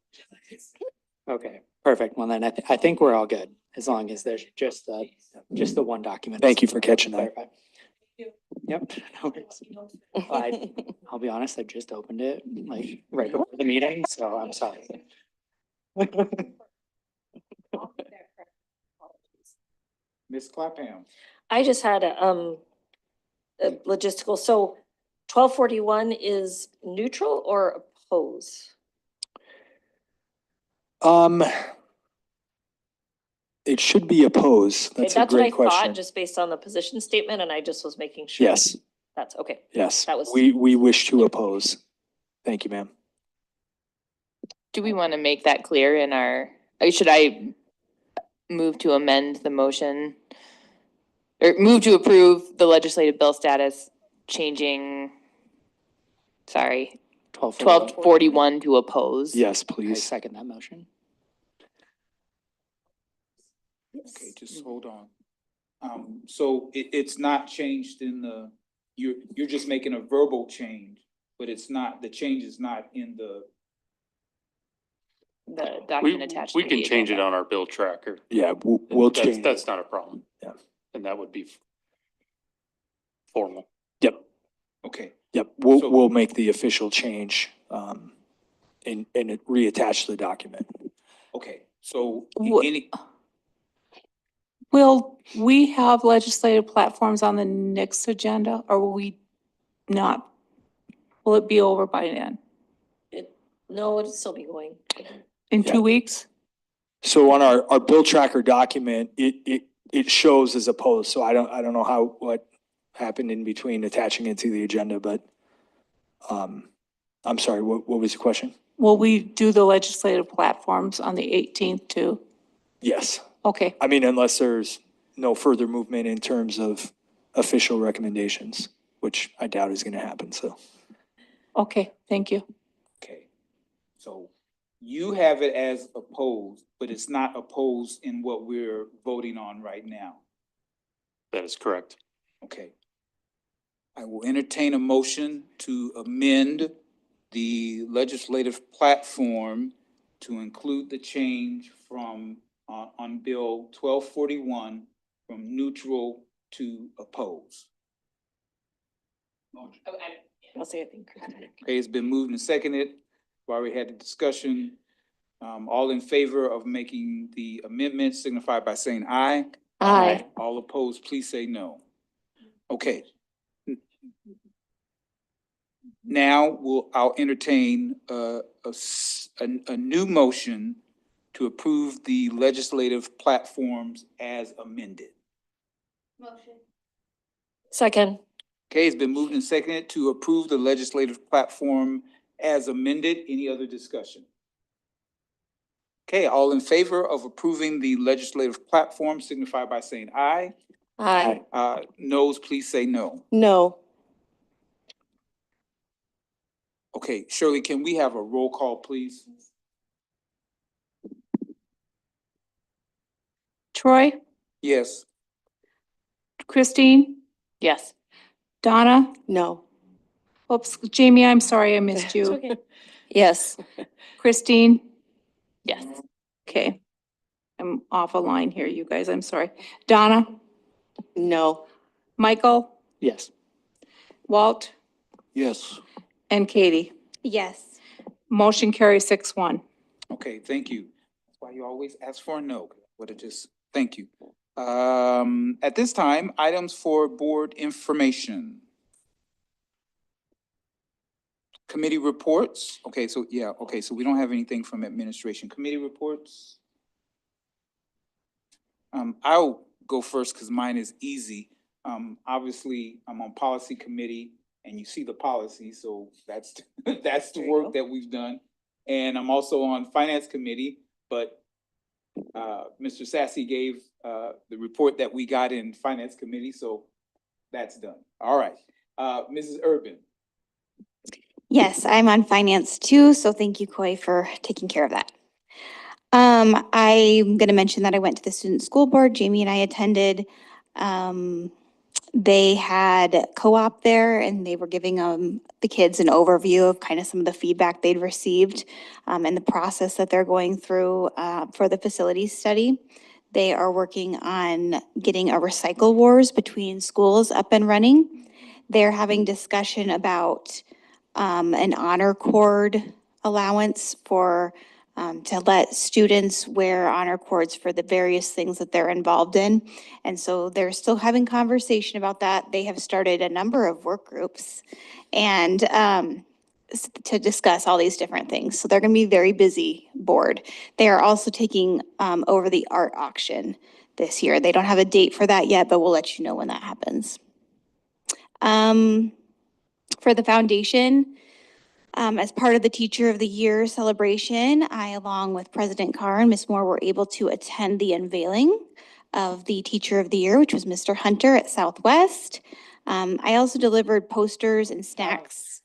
Okay, perfect. Well, then I think we're all good as long as there's just the one document. Thank you for catching that. Clarify. Yep. No worries. I'll be honest, I just opened it like right before the meeting, so I'm sorry. Ms. Clapham. I just had a logistical, so 1241 is neutral or oppose? it should be opposed. That's a That's what I great thought, question. just based on the position statement, and I just was making sure. Yes, That's okay. yes. That was- We wish to oppose. Thank you, ma'am. Do we want to make that clear in our, or should I move to amend the motion? Or move to approve the legislative bill status changing, sorry, 1241 to oppose? Yes, I please. second that motion. Okay, just hold on. So it's not changed in the, you're just making a verbal change, but it's not, the change is not in the. The document attached to We the can change it agenda. on our bill tracker. Yeah, we'll That's- change. That's not a problem. Yeah. And that would be formal. Yep, Okay, yep. So- We'll make the official change, and it reattach the document. okay, so Wha- any, Will we have legislative platforms on the next agenda, or will we not? Will it be over by then? No, it'll still be going. In Yeah. 2 weeks? So on our bill tracker document, it shows as opposed, so I don't know what happened in between attaching it to the agenda, but, I'm sorry, what was the question? Will we do the legislative platforms on the 18th too? Yes. Okay, I mean, unless there's no further movement in terms of official recommendations, which I doubt is gonna happen, so. okay, thank you. okay, so you have it as opposed, but it's not opposed in what we're voting on right now. That is correct. Okay. I will entertain a motion to amend the legislative platform to include the change from, on Bill 1241, from neutral to oppose. I'll say I think. Okay, it's been moved and seconded. We already had the discussion. All in favor of making the amendment signify by saying aye. Aye. All opposed, please say no. Okay. Now I'll entertain a new motion to approve the legislative platforms as amended. Second. Okay, it's been moved and seconded to approve the legislative platform as amended. Any other discussion? Okay, all in favor of approving the legislative platform signify by saying aye. Aye. Noes, please say no. No. Okay, Shirley, can we have a roll call, please? Troy, Yes. Christine, Yes. Donna, No. oops, Jamie, I'm sorry I missed It's you. okay. Yes. Christine, Yes. okay. I'm off a line here, you guys, I'm sorry. Donna, No. Michael, Yes. Walt, Yes. and Katie. Yes. Motion carries 6-1. Okay, thank you. That's why you always ask for a no. Would have just, thank you. At this time, items for board information. Committee reports. Okay, so yeah, okay, so we don't have anything from administration. Committee reports. I'll go first because mine is easy. Obviously, I'm on policy committee and you see the policy, so that's, that's the There you work go. that we've done. And I'm also on finance committee, but Mr. Sassy gave the report that we got in finance committee, so that's done. All right, Mrs. Urban. Yes, I'm on finance too, so thank you, Coy, for taking care of that. I'm gonna mention that I went to the student school board. Jamie and I attended. They had co-op there and they were giving the kids an overview of kind of some of the feedback they'd received and the process that they're going through for the facilities study. They are working on getting a recycle wars between schools up and running. They're having discussion about an honor cord allowance for to let students wear honor cords for the various things that they're involved in. And so they're still having conversation about that. They have started a number of work groups. And to discuss all these different things. So they're going to be very busy board. They are also taking over the art auction this year. They don't have a date for that yet, but we'll let you know when that happens. For the foundation, as part of the Teacher of the Year celebration, I, along with President Carr and Ms. Moore, were able to attend the unveiling of the Teacher of the Year, which was Mr. Hunter at Southwest. I also delivered posters and snacks.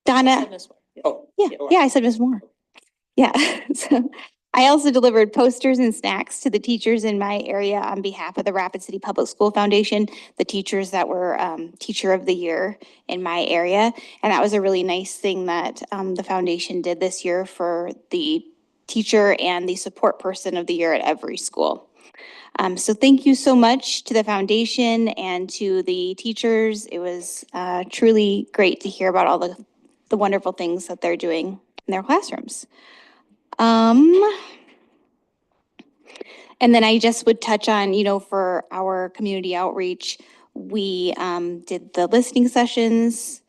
Donna, yeah, I said Ms. Moore. Yeah, so I also delivered posters and snacks to the teachers in my area on behalf of the Rapid City Public School Foundation, the teachers that were Teacher of the Year in my area. And that was a really nice thing that the foundation did this year for the teacher and the support person of the year at every school. So thank you so much to the foundation and to the teachers. It was truly great to hear about all the wonderful things that they're doing in their classrooms. And then I just would touch on, for our community outreach, we did the listening sessions,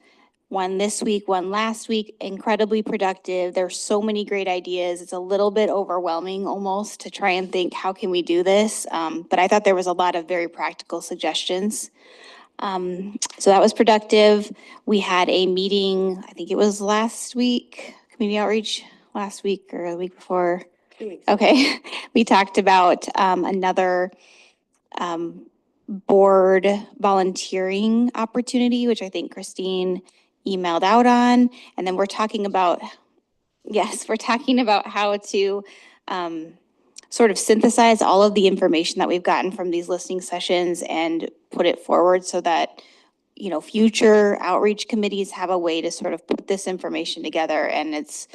one this week, one last week, incredibly productive. There's so many great ideas. It's a little bit overwhelming almost to try and think, how can we do this? But I thought there was a lot of very practical suggestions. So that was productive. We had a meeting, I think it was last week, community outreach last week or the week before. 2 weeks. Okay, we talked about another board volunteering opportunity, which I think Christine emailed out on. And then we're talking about, we're talking about how to sort of synthesize all of the information that we've gotten from these listening sessions and put it forward so that, future outreach committees have a way to sort of put this information together, and it's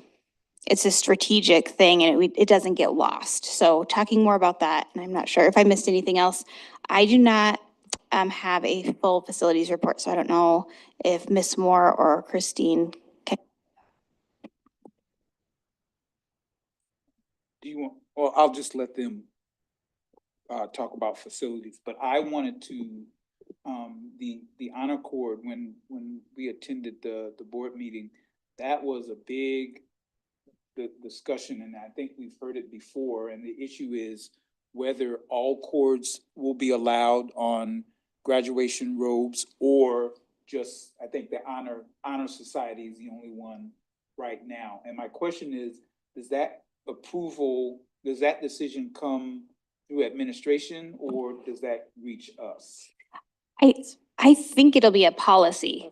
a strategic thing and it doesn't get lost. So talking more about that, and I'm not sure if I missed anything else. I do not have a full facilities report, so I don't know if Ms. Moore or Christine can. Do you want, well, I'll just let them talk about facilities, but I wanted to, the honor cord, when we attended the board meeting, that was a big discussion, and I think we've heard it before, and the issue is whether all cords will be allowed on graduation robes or just, I think the honor society is the only one right now. And my question is, does that decision come through administration or does that reach us? I think it'll be a policy.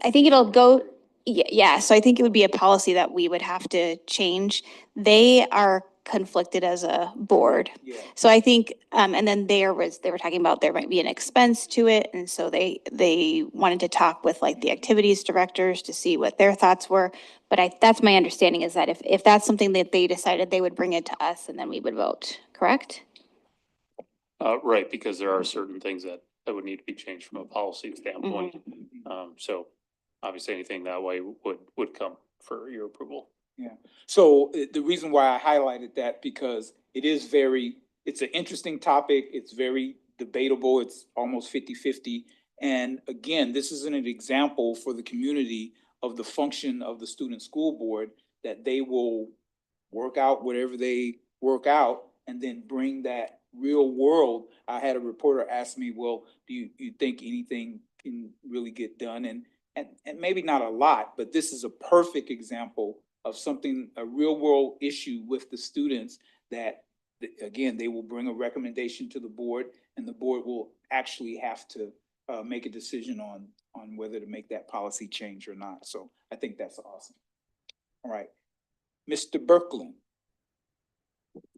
I think it'll go, yeah, so I think it would be a policy that we would have to change. They are conflicted as a board. Yeah. So I think, and then they were talking about there might be an expense to it. And so they wanted to talk with like the activities directors to see what their thoughts were. But that's my understanding, is that if that's something that they decided, they would bring it to us and then we would vote, correct? Right, because there are certain things that would need to be changed from a policy standpoint. So obviously anything that way would come for your approval. Yeah, so the reason why I highlighted that, because it's an interesting topic. It's very debatable. It's almost 50-50. And again, this isn't an example for the community of the function of the student school board, that they will work out whatever they work out and then bring that real world. I had a reporter ask me, well, do you think anything can really get done? And maybe not a lot, but this is a perfect example of something, a real world issue with the students that, again, they will bring a recommendation to the board and the board will actually have to make a decision on whether to make that policy change or not. So I think that's awesome. All right, Mr. Berkland.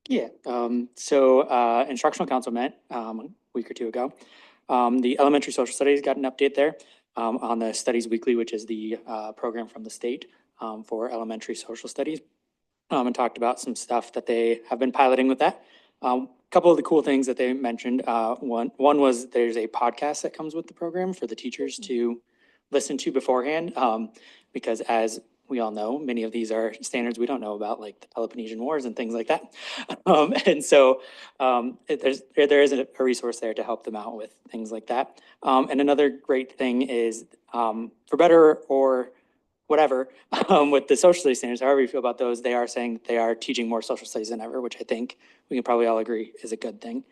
Yeah, so instructional council met a week or two ago. The elementary social studies got an update there on the Studies Weekly, which is the program from the state for elementary social studies, and talked about some stuff that they have been piloting with that. A couple of the cool things that they mentioned, one was there's a podcast that comes with the program for the teachers to listen to beforehand, because as we all know, many of these are standards we don't know about, like the Peloponnesian Wars and things like that. And so there is a resource there to help them out with things like that. And another great thing is, for better or whatever, with the social studies standards, however you feel about those, they are saying that they are teaching more social studies than ever, which I think we can probably all agree is a good thing.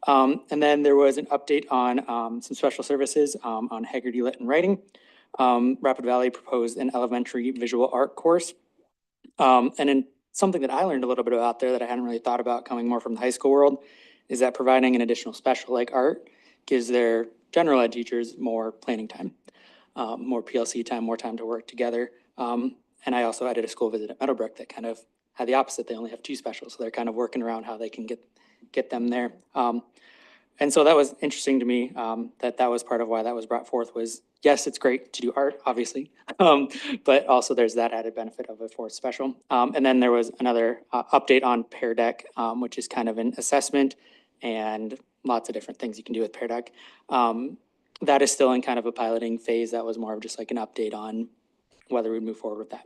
And then there was an update on some special services on Haggerty Lit and Writing. Rapid Valley proposed an elementary visual art course. And then something that I learned a little bit about there that I hadn't really thought about coming more from the high school world is that providing an additional special like art gives their general ed teachers more planning time, more PLC time, more time to work together. And I also did a school visit at Meadowbrook that kind of had the opposite. They only have 2 specials, so they're kind of working around how they can get them there. And so that was interesting to me, that was part of why that was brought forth was, yes, it's great to do art, obviously, but also there's that added benefit of a 4th special. And then there was another update on Pear Deck, which is kind of an assessment and lots of different things you can do with Pear Deck. That is still in kind of a piloting phase. That was more of just like an update on whether we'd move forward with that.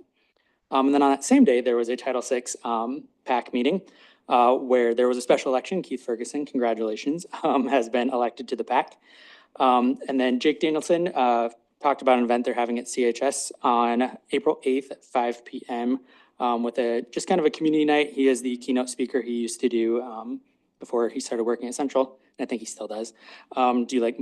And then on that same day, there was a Title VI PAC meeting where there was a special election. Keith Ferguson, congratulations, has been elected to the PAC. And then Jake Danielson talked about an event they're having at CHS on April 8th at 5 p.m. With just kind of a community night. He is the keynote speaker he used to do before he started working at Central. And I think he still does. Do like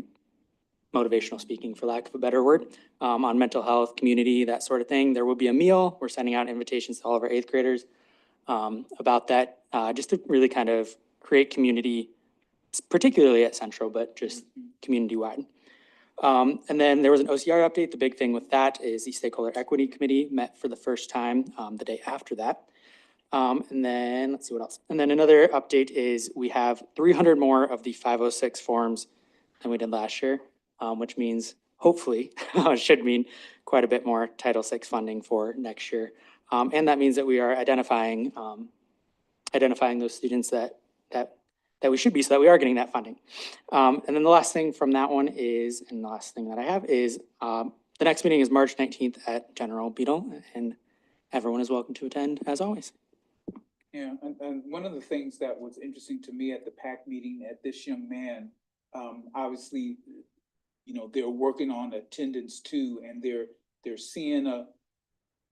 motivational speaking, for lack of a better word, on mental health, community, that sort of thing. There will be a meal. We're sending out invitations to all of our 8th graders about that, just to really kind of create community, particularly at Central, but just community-wide. And then there was an OCR update. The big thing with that is the Stakeholder Equity Committee met for the first time the day after that. And then let's see what else. And then another update is we have 300 more of the 506 forms than we did last year, which means hopefully should mean quite a bit more Title VI funding for next year. And that means that we are identifying those students that we should be, so that we are getting that funding. And then the last thing from that one is, and the last thing that I have is, the next meeting is March 19th at General Beadle, and everyone is welcome to attend as always. Yeah, and one of the things that was interesting to me at the PAC meeting at this young man, obviously, you know, they're working on attendance too, and they're seeing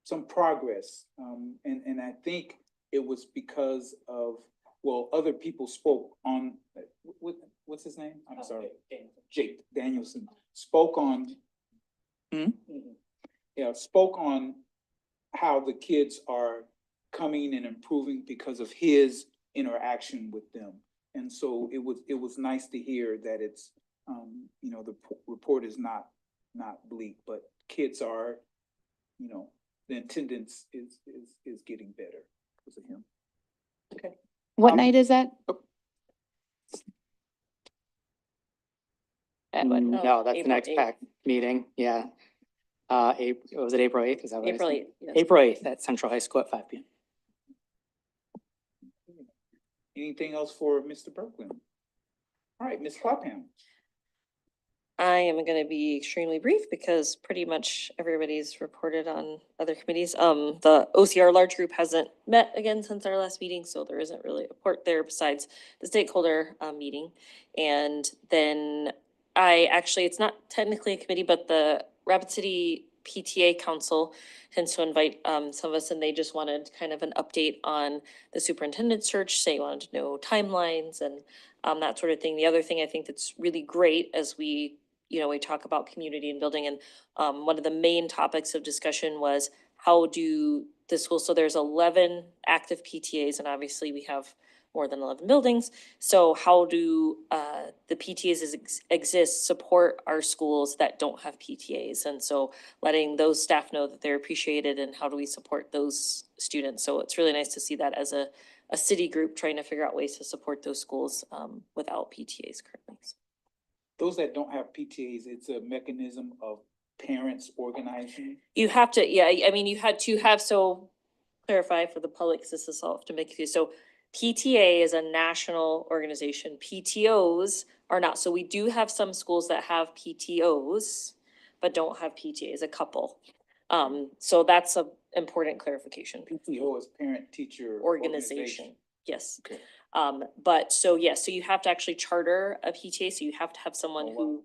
some progress. And I think it was because of, well, other people spoke on, what's his name? I'm sorry. Jake Danielson spoke on, spoke on how the kids are coming and improving because of his interaction with them. And so it was nice to hear that it's, you know, the report is not bleak, but kids are, you know, the attendance is getting better because of him. Okay. What night is that? No, that's the April next 8th. PAC meeting. Yeah. Was it April 8th? Is that what I April said? 8th, yes. April 8th at Central High School at 5 p.m. Anything else for Mr. Berkland? All right, Ms. Clapham. I am going to be extremely brief because pretty much everybody's reported on other committees. The OCR large group hasn't met again since our last meeting, so there isn't really a report there besides the stakeholder meeting. And then it's not technically a committee, but the Rapid City PTA Council tends to invite some of us, and they just wanted kind of an update on the superintendent search. They wanted to know timelines and that sort of thing. The other thing I think that's really great as we talk about community and building, and one of the main topics of discussion was how do the schools, so there's 11 active PTAs, and obviously we have more than 11 buildings. So how do the PTAs exist support our schools that don't have PTAs? And so letting those staff know that they're appreciated, and how do we support those students? So it's really nice to see that as a city group trying to figure out ways to support those schools without PTAs currently. Those that don't have PTAs, it's a mechanism of parents organizing. You have to, yeah, I mean, you had to have, so clarify for the public, because this is all to make you, so PTA is a national organization. PTOs are not. So we do have some schools that have PTOs, but don't have PTAs, a couple. So that's an important clarification. PTO is parent teacher organization. Yes. Okay. But so, yes, so you have to actually charter a PTA, so you have to have someone who,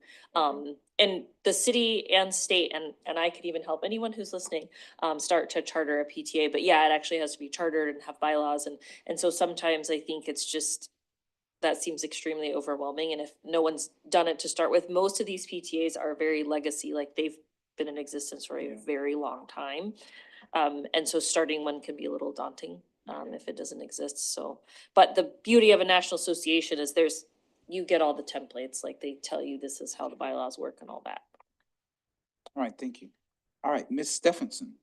and the city and state, and I could even help anyone who's listening, start to charter a PTA. But yeah, it actually has to be chartered and have bylaws, and so sometimes I think it's just, that seems extremely overwhelming, and if no one's done it to start with, most of these PTAs are very legacy, like they've been in existence for a very long time. And so starting one can be a little daunting, if it doesn't exist, so. But the beauty of a national association is you get all the templates, like they tell you this is how the bylaws work and all that. All right, thank you. All right, Ms. Stephenson.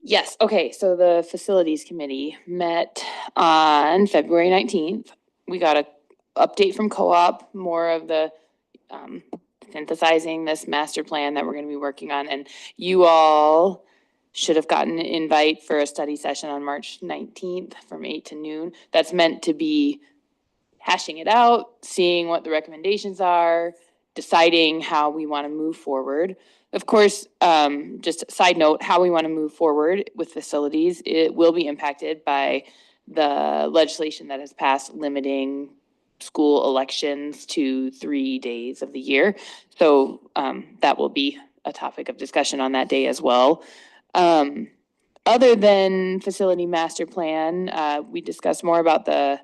Yes, okay, so the facilities committee met on February 19th. We got a update from co-op, more of the synthesizing this master plan that we're gonna be working on, and you all should have gotten an invite for a study session on March 19th from 8 to noon. That's meant to be hashing it out, seeing what the recommendations are, deciding how we wanna move forward. Of course, just a side note, how we want to move forward with facilities, it will be impacted by the legislation that has passed limiting school elections to 3 days of the year. So that will be a topic of discussion on that day as well. Other than facility master plan, we discussed more about the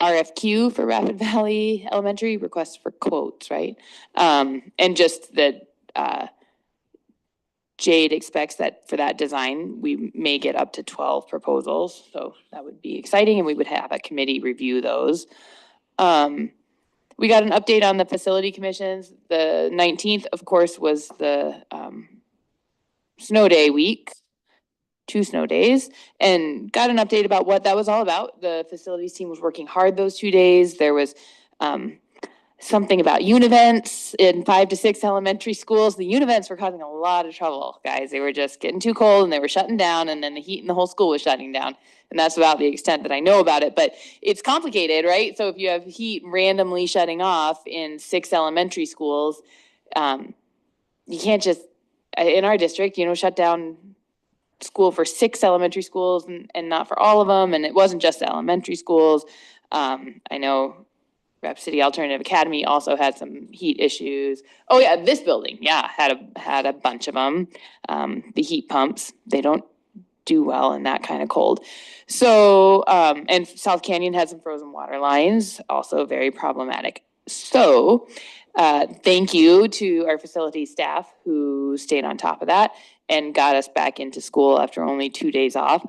RFQ for Rapid Valley Elementary, requests for quotes, right? And just that Jade expects that for that design, we may get up to 12 proposals, so that would be exciting, and we would have a committee review those. We got an update on the facility commissions. The 19th, of course, was the snow day week, 2 snow days, and got an update about what that was all about. The facilities team was working hard those 2 days. There was something about univents in 5 to 6 elementary schools. The univents were causing a lot of trouble, guys. They were just getting too cold and they were shutting down, and then the heat in the whole school was shutting down. And that's about the extent that I know about it, but it's complicated, right? So if you have heat randomly shutting off in 6 elementary schools, you can't just, in our district, shut down school for 6 elementary schools and not for all of them. And it wasn't just the elementary schools. I know Rapid City Alternative Academy also had some heat issues. Oh yeah, this building, had a bunch of them. The heat pumps, they don't do well in that kind of cold. So, and South Canyon had some frozen water lines, also very problematic. So, thank you to our facility staff who stayed on top of that and got us back into school after only 2 days off.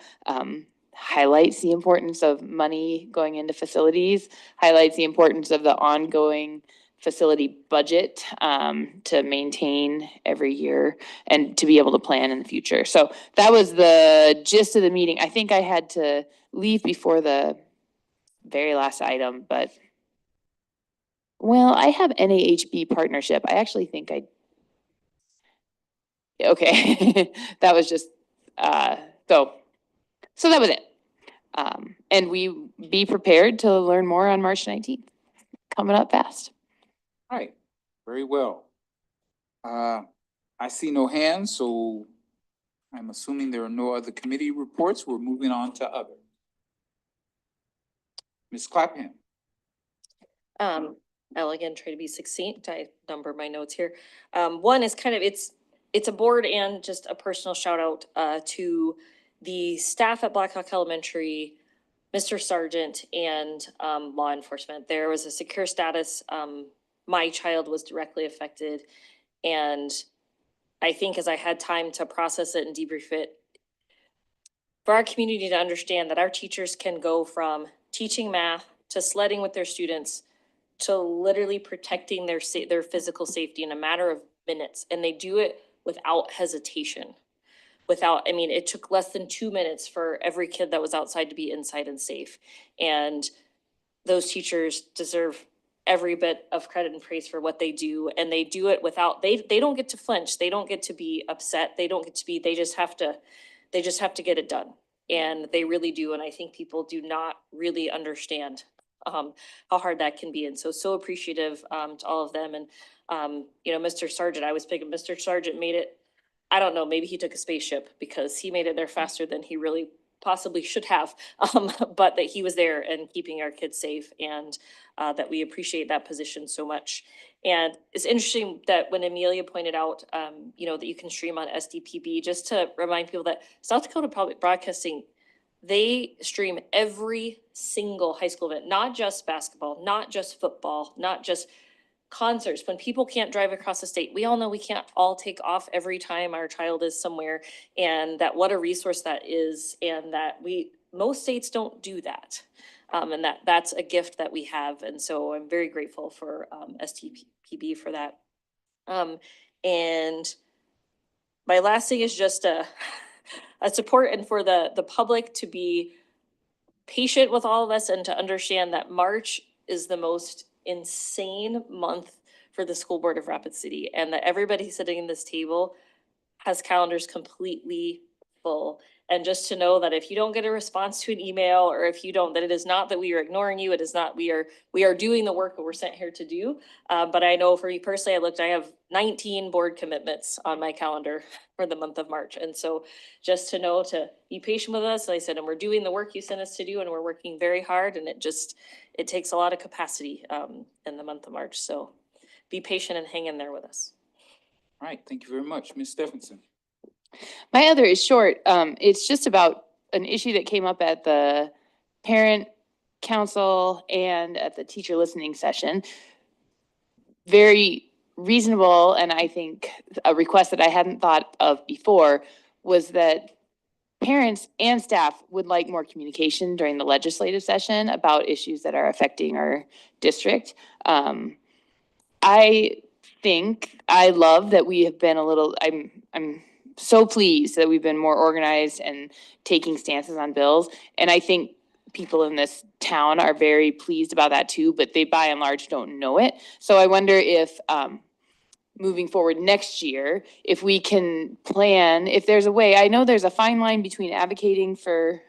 Highlights the importance of money going into facilities, highlights the importance of the ongoing facility budget to maintain every year and to be able to plan in the future. So that was the gist of the meeting. I think I had to leave before the very last item, but well, I have NAHB partnership. I actually think okay, that was just, so that was it. And we be prepared to learn more on March 19th, coming up fast. All right, very well. I see no hands, so I'm assuming there are no other committee reports. We're moving on to other. Ms. Clapham. I'll again try to be succinct. I number my notes here. One is kind of, it's a board and just a personal shout out to the staff at Black Hawk Elementary, Mr. Sargent, and law enforcement. There was a secure status. My child was directly affected. And I think as I had time to process it and debrief it, for our community to understand that our teachers can go from teaching math to sledding with their students to literally protecting their physical safety in a matter of minutes. And they do it without hesitation. It took less than 2 minutes for every kid that was outside to be inside and safe. And those teachers deserve every bit of credit and praise for what they do. And they do it without, they don't get to flinch. They don't get to be upset. They just have to get it done. And they really do. And I think people do not really understand how hard that can be. And so appreciative to all of them. And, Mr. Sargent, I was thinking Mr. Sargent made it, I don't know, maybe he took a spaceship because he made it there faster than he really possibly should have, but that he was there and keeping our kids safe, and that we appreciate that position so much. And it's interesting that when Amelia pointed out, you know, that you can stream on SDPB, just to remind people that South Dakota Public Broadcasting, they stream every single high school event, not just basketball, not just football, not just concerts. When people can't drive across the state, we all know we can't all take off every time our child is somewhere, and that what a resource that is, and that most states don't do that. And that's a gift that we have. And so I'm very grateful for STPB for that. And my last thing is just a support, and for the public to be patient with all of us and to understand that March is the most insane month for the school board of Rapid City, and that everybody sitting in this table has calendars completely full. And just to know that if you don't get a response to an email, or if you don't, that it is not that we are ignoring you. It is not, we are doing the work that we're sent here to do. But I know for me personally, I have 19 board commitments on my calendar for the month of March. And so just to know to be patient with us, like I said, and we're doing the work you sent us to do, and we're working very hard, and it takes a lot of capacity in the month of March. So be patient and hang in there with us. All right, thank you very much. Ms. Stephenson. My other is short. It's just about an issue that came up at the parent council and at the teacher listening session. Very reasonable, and I think a request that I hadn't thought of before was that parents and staff would like more communication during the legislative session about issues that are affecting our district. I love that we have been I'm so pleased that we've been more organized and taking stances on bills. And I think people in this town are very pleased about that too, but they by and large don't know it. So I wonder if moving forward next year, if we can plan, if there's a way, I know there's a fine line between advocating for,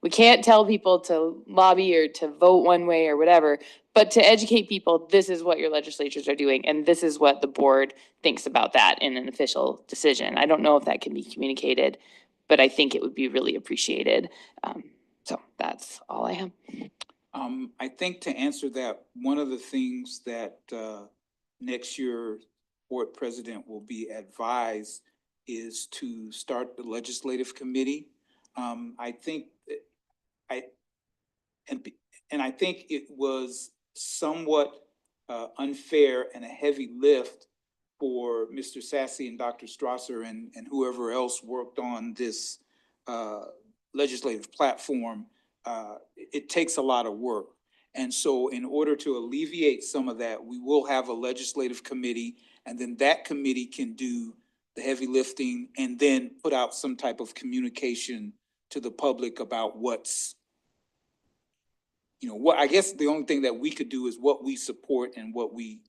we can't tell people to lobby or to vote one way or whatever, but to educate people, this is what your legislatures are doing, and this is what the board thinks about that in an official decision. I don't know if that can be communicated, but I think it would be really appreciated. So that's all I have. I think to answer that, one of the things that next year board president will be advised is to start the legislative committee. I think I think it was somewhat unfair and a heavy lift for Mr. Sassy and Dr. Strasser and whoever else worked on this legislative platform. It takes a lot of work. And so in order to alleviate some of that, we will have a legislative committee, and then that committee can do the heavy lifting and then put out some type of communication to the public about what's, what I guess the only thing that we could do is what we support and what we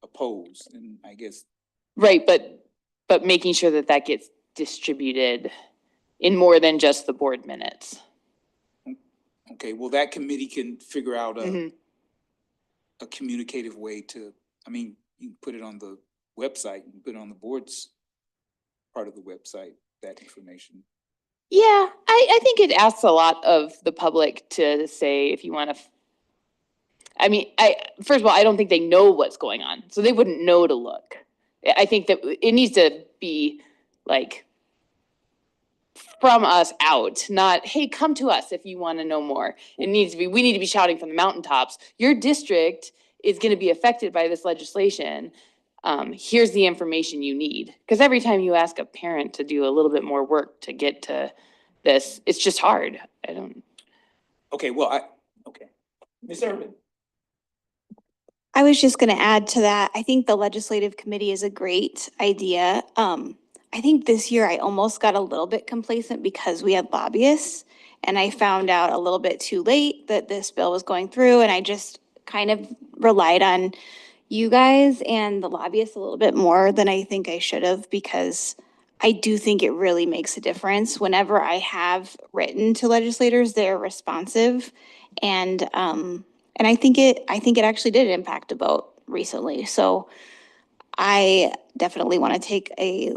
oppose. And I guess. Right, but making sure that that gets distributed in more than just the board minutes. Okay, well, that committee can figure out a communicative way to, you can put it on the website, you can put it on the board's part of the website, that information. Yeah, I think it asks a lot of the public to say, if you want to, first of all, I don't think they know what's going on, so they wouldn't know to look. I think that it needs to be like from us out, not, hey, come to us if you want to know more. It needs to be, we need to be shouting from the mountaintops. Your district is going to be affected by this legislation. Here's the information you need. Because every time you ask a parent to do a little bit more work to get to this, it's just hard. Okay, well, okay. Ms. Urban. I was just going to add to that. I think the legislative committee is a great idea. I think this year I almost got a little bit complacent because we had lobbyists, and I found out a little bit too late that this bill was going through, and I just kind of relied on you guys and the lobbyists a little bit more than I think I should have, because I do think it really makes a difference. Whenever I have written to legislators, they're responsive, and I think it actually did impact a vote recently. So I definitely want to take a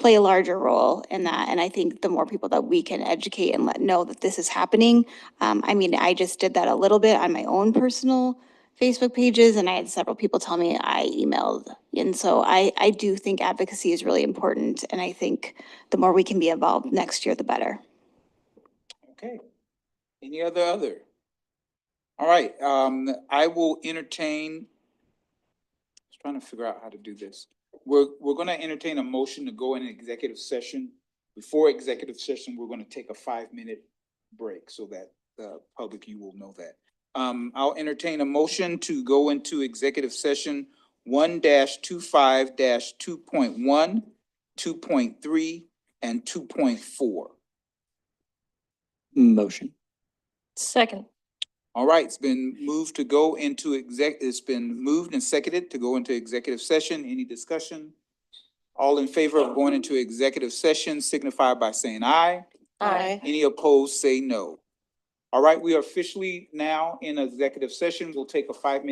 play a larger role in that. And I think the more people that we can educate and let know that this is happening. I mean, I just did that a little bit on my own personal Facebook pages, and I had several people tell me I emailed. And so I do think advocacy is really important. And I think the more we can be involved next year, the better. Okay. Any other? All right, I will entertain. I was trying to figure out how to do this. We're gonna entertain a motion to go in executive session. Before executive session, we're gonna take a 5-minute break so that the public, you will know that. I'll entertain a motion to go into executive session 1-25 2.1, 2.3, and 2.4. Motion. Second. All right, it's been moved to go into it's been moved and seconded to go into executive session. Any discussion? All in favor of going into executive session signify by saying aye. Aye. Any opposed, say no. All right, we are officially now in executive session. We'll take a 5-minute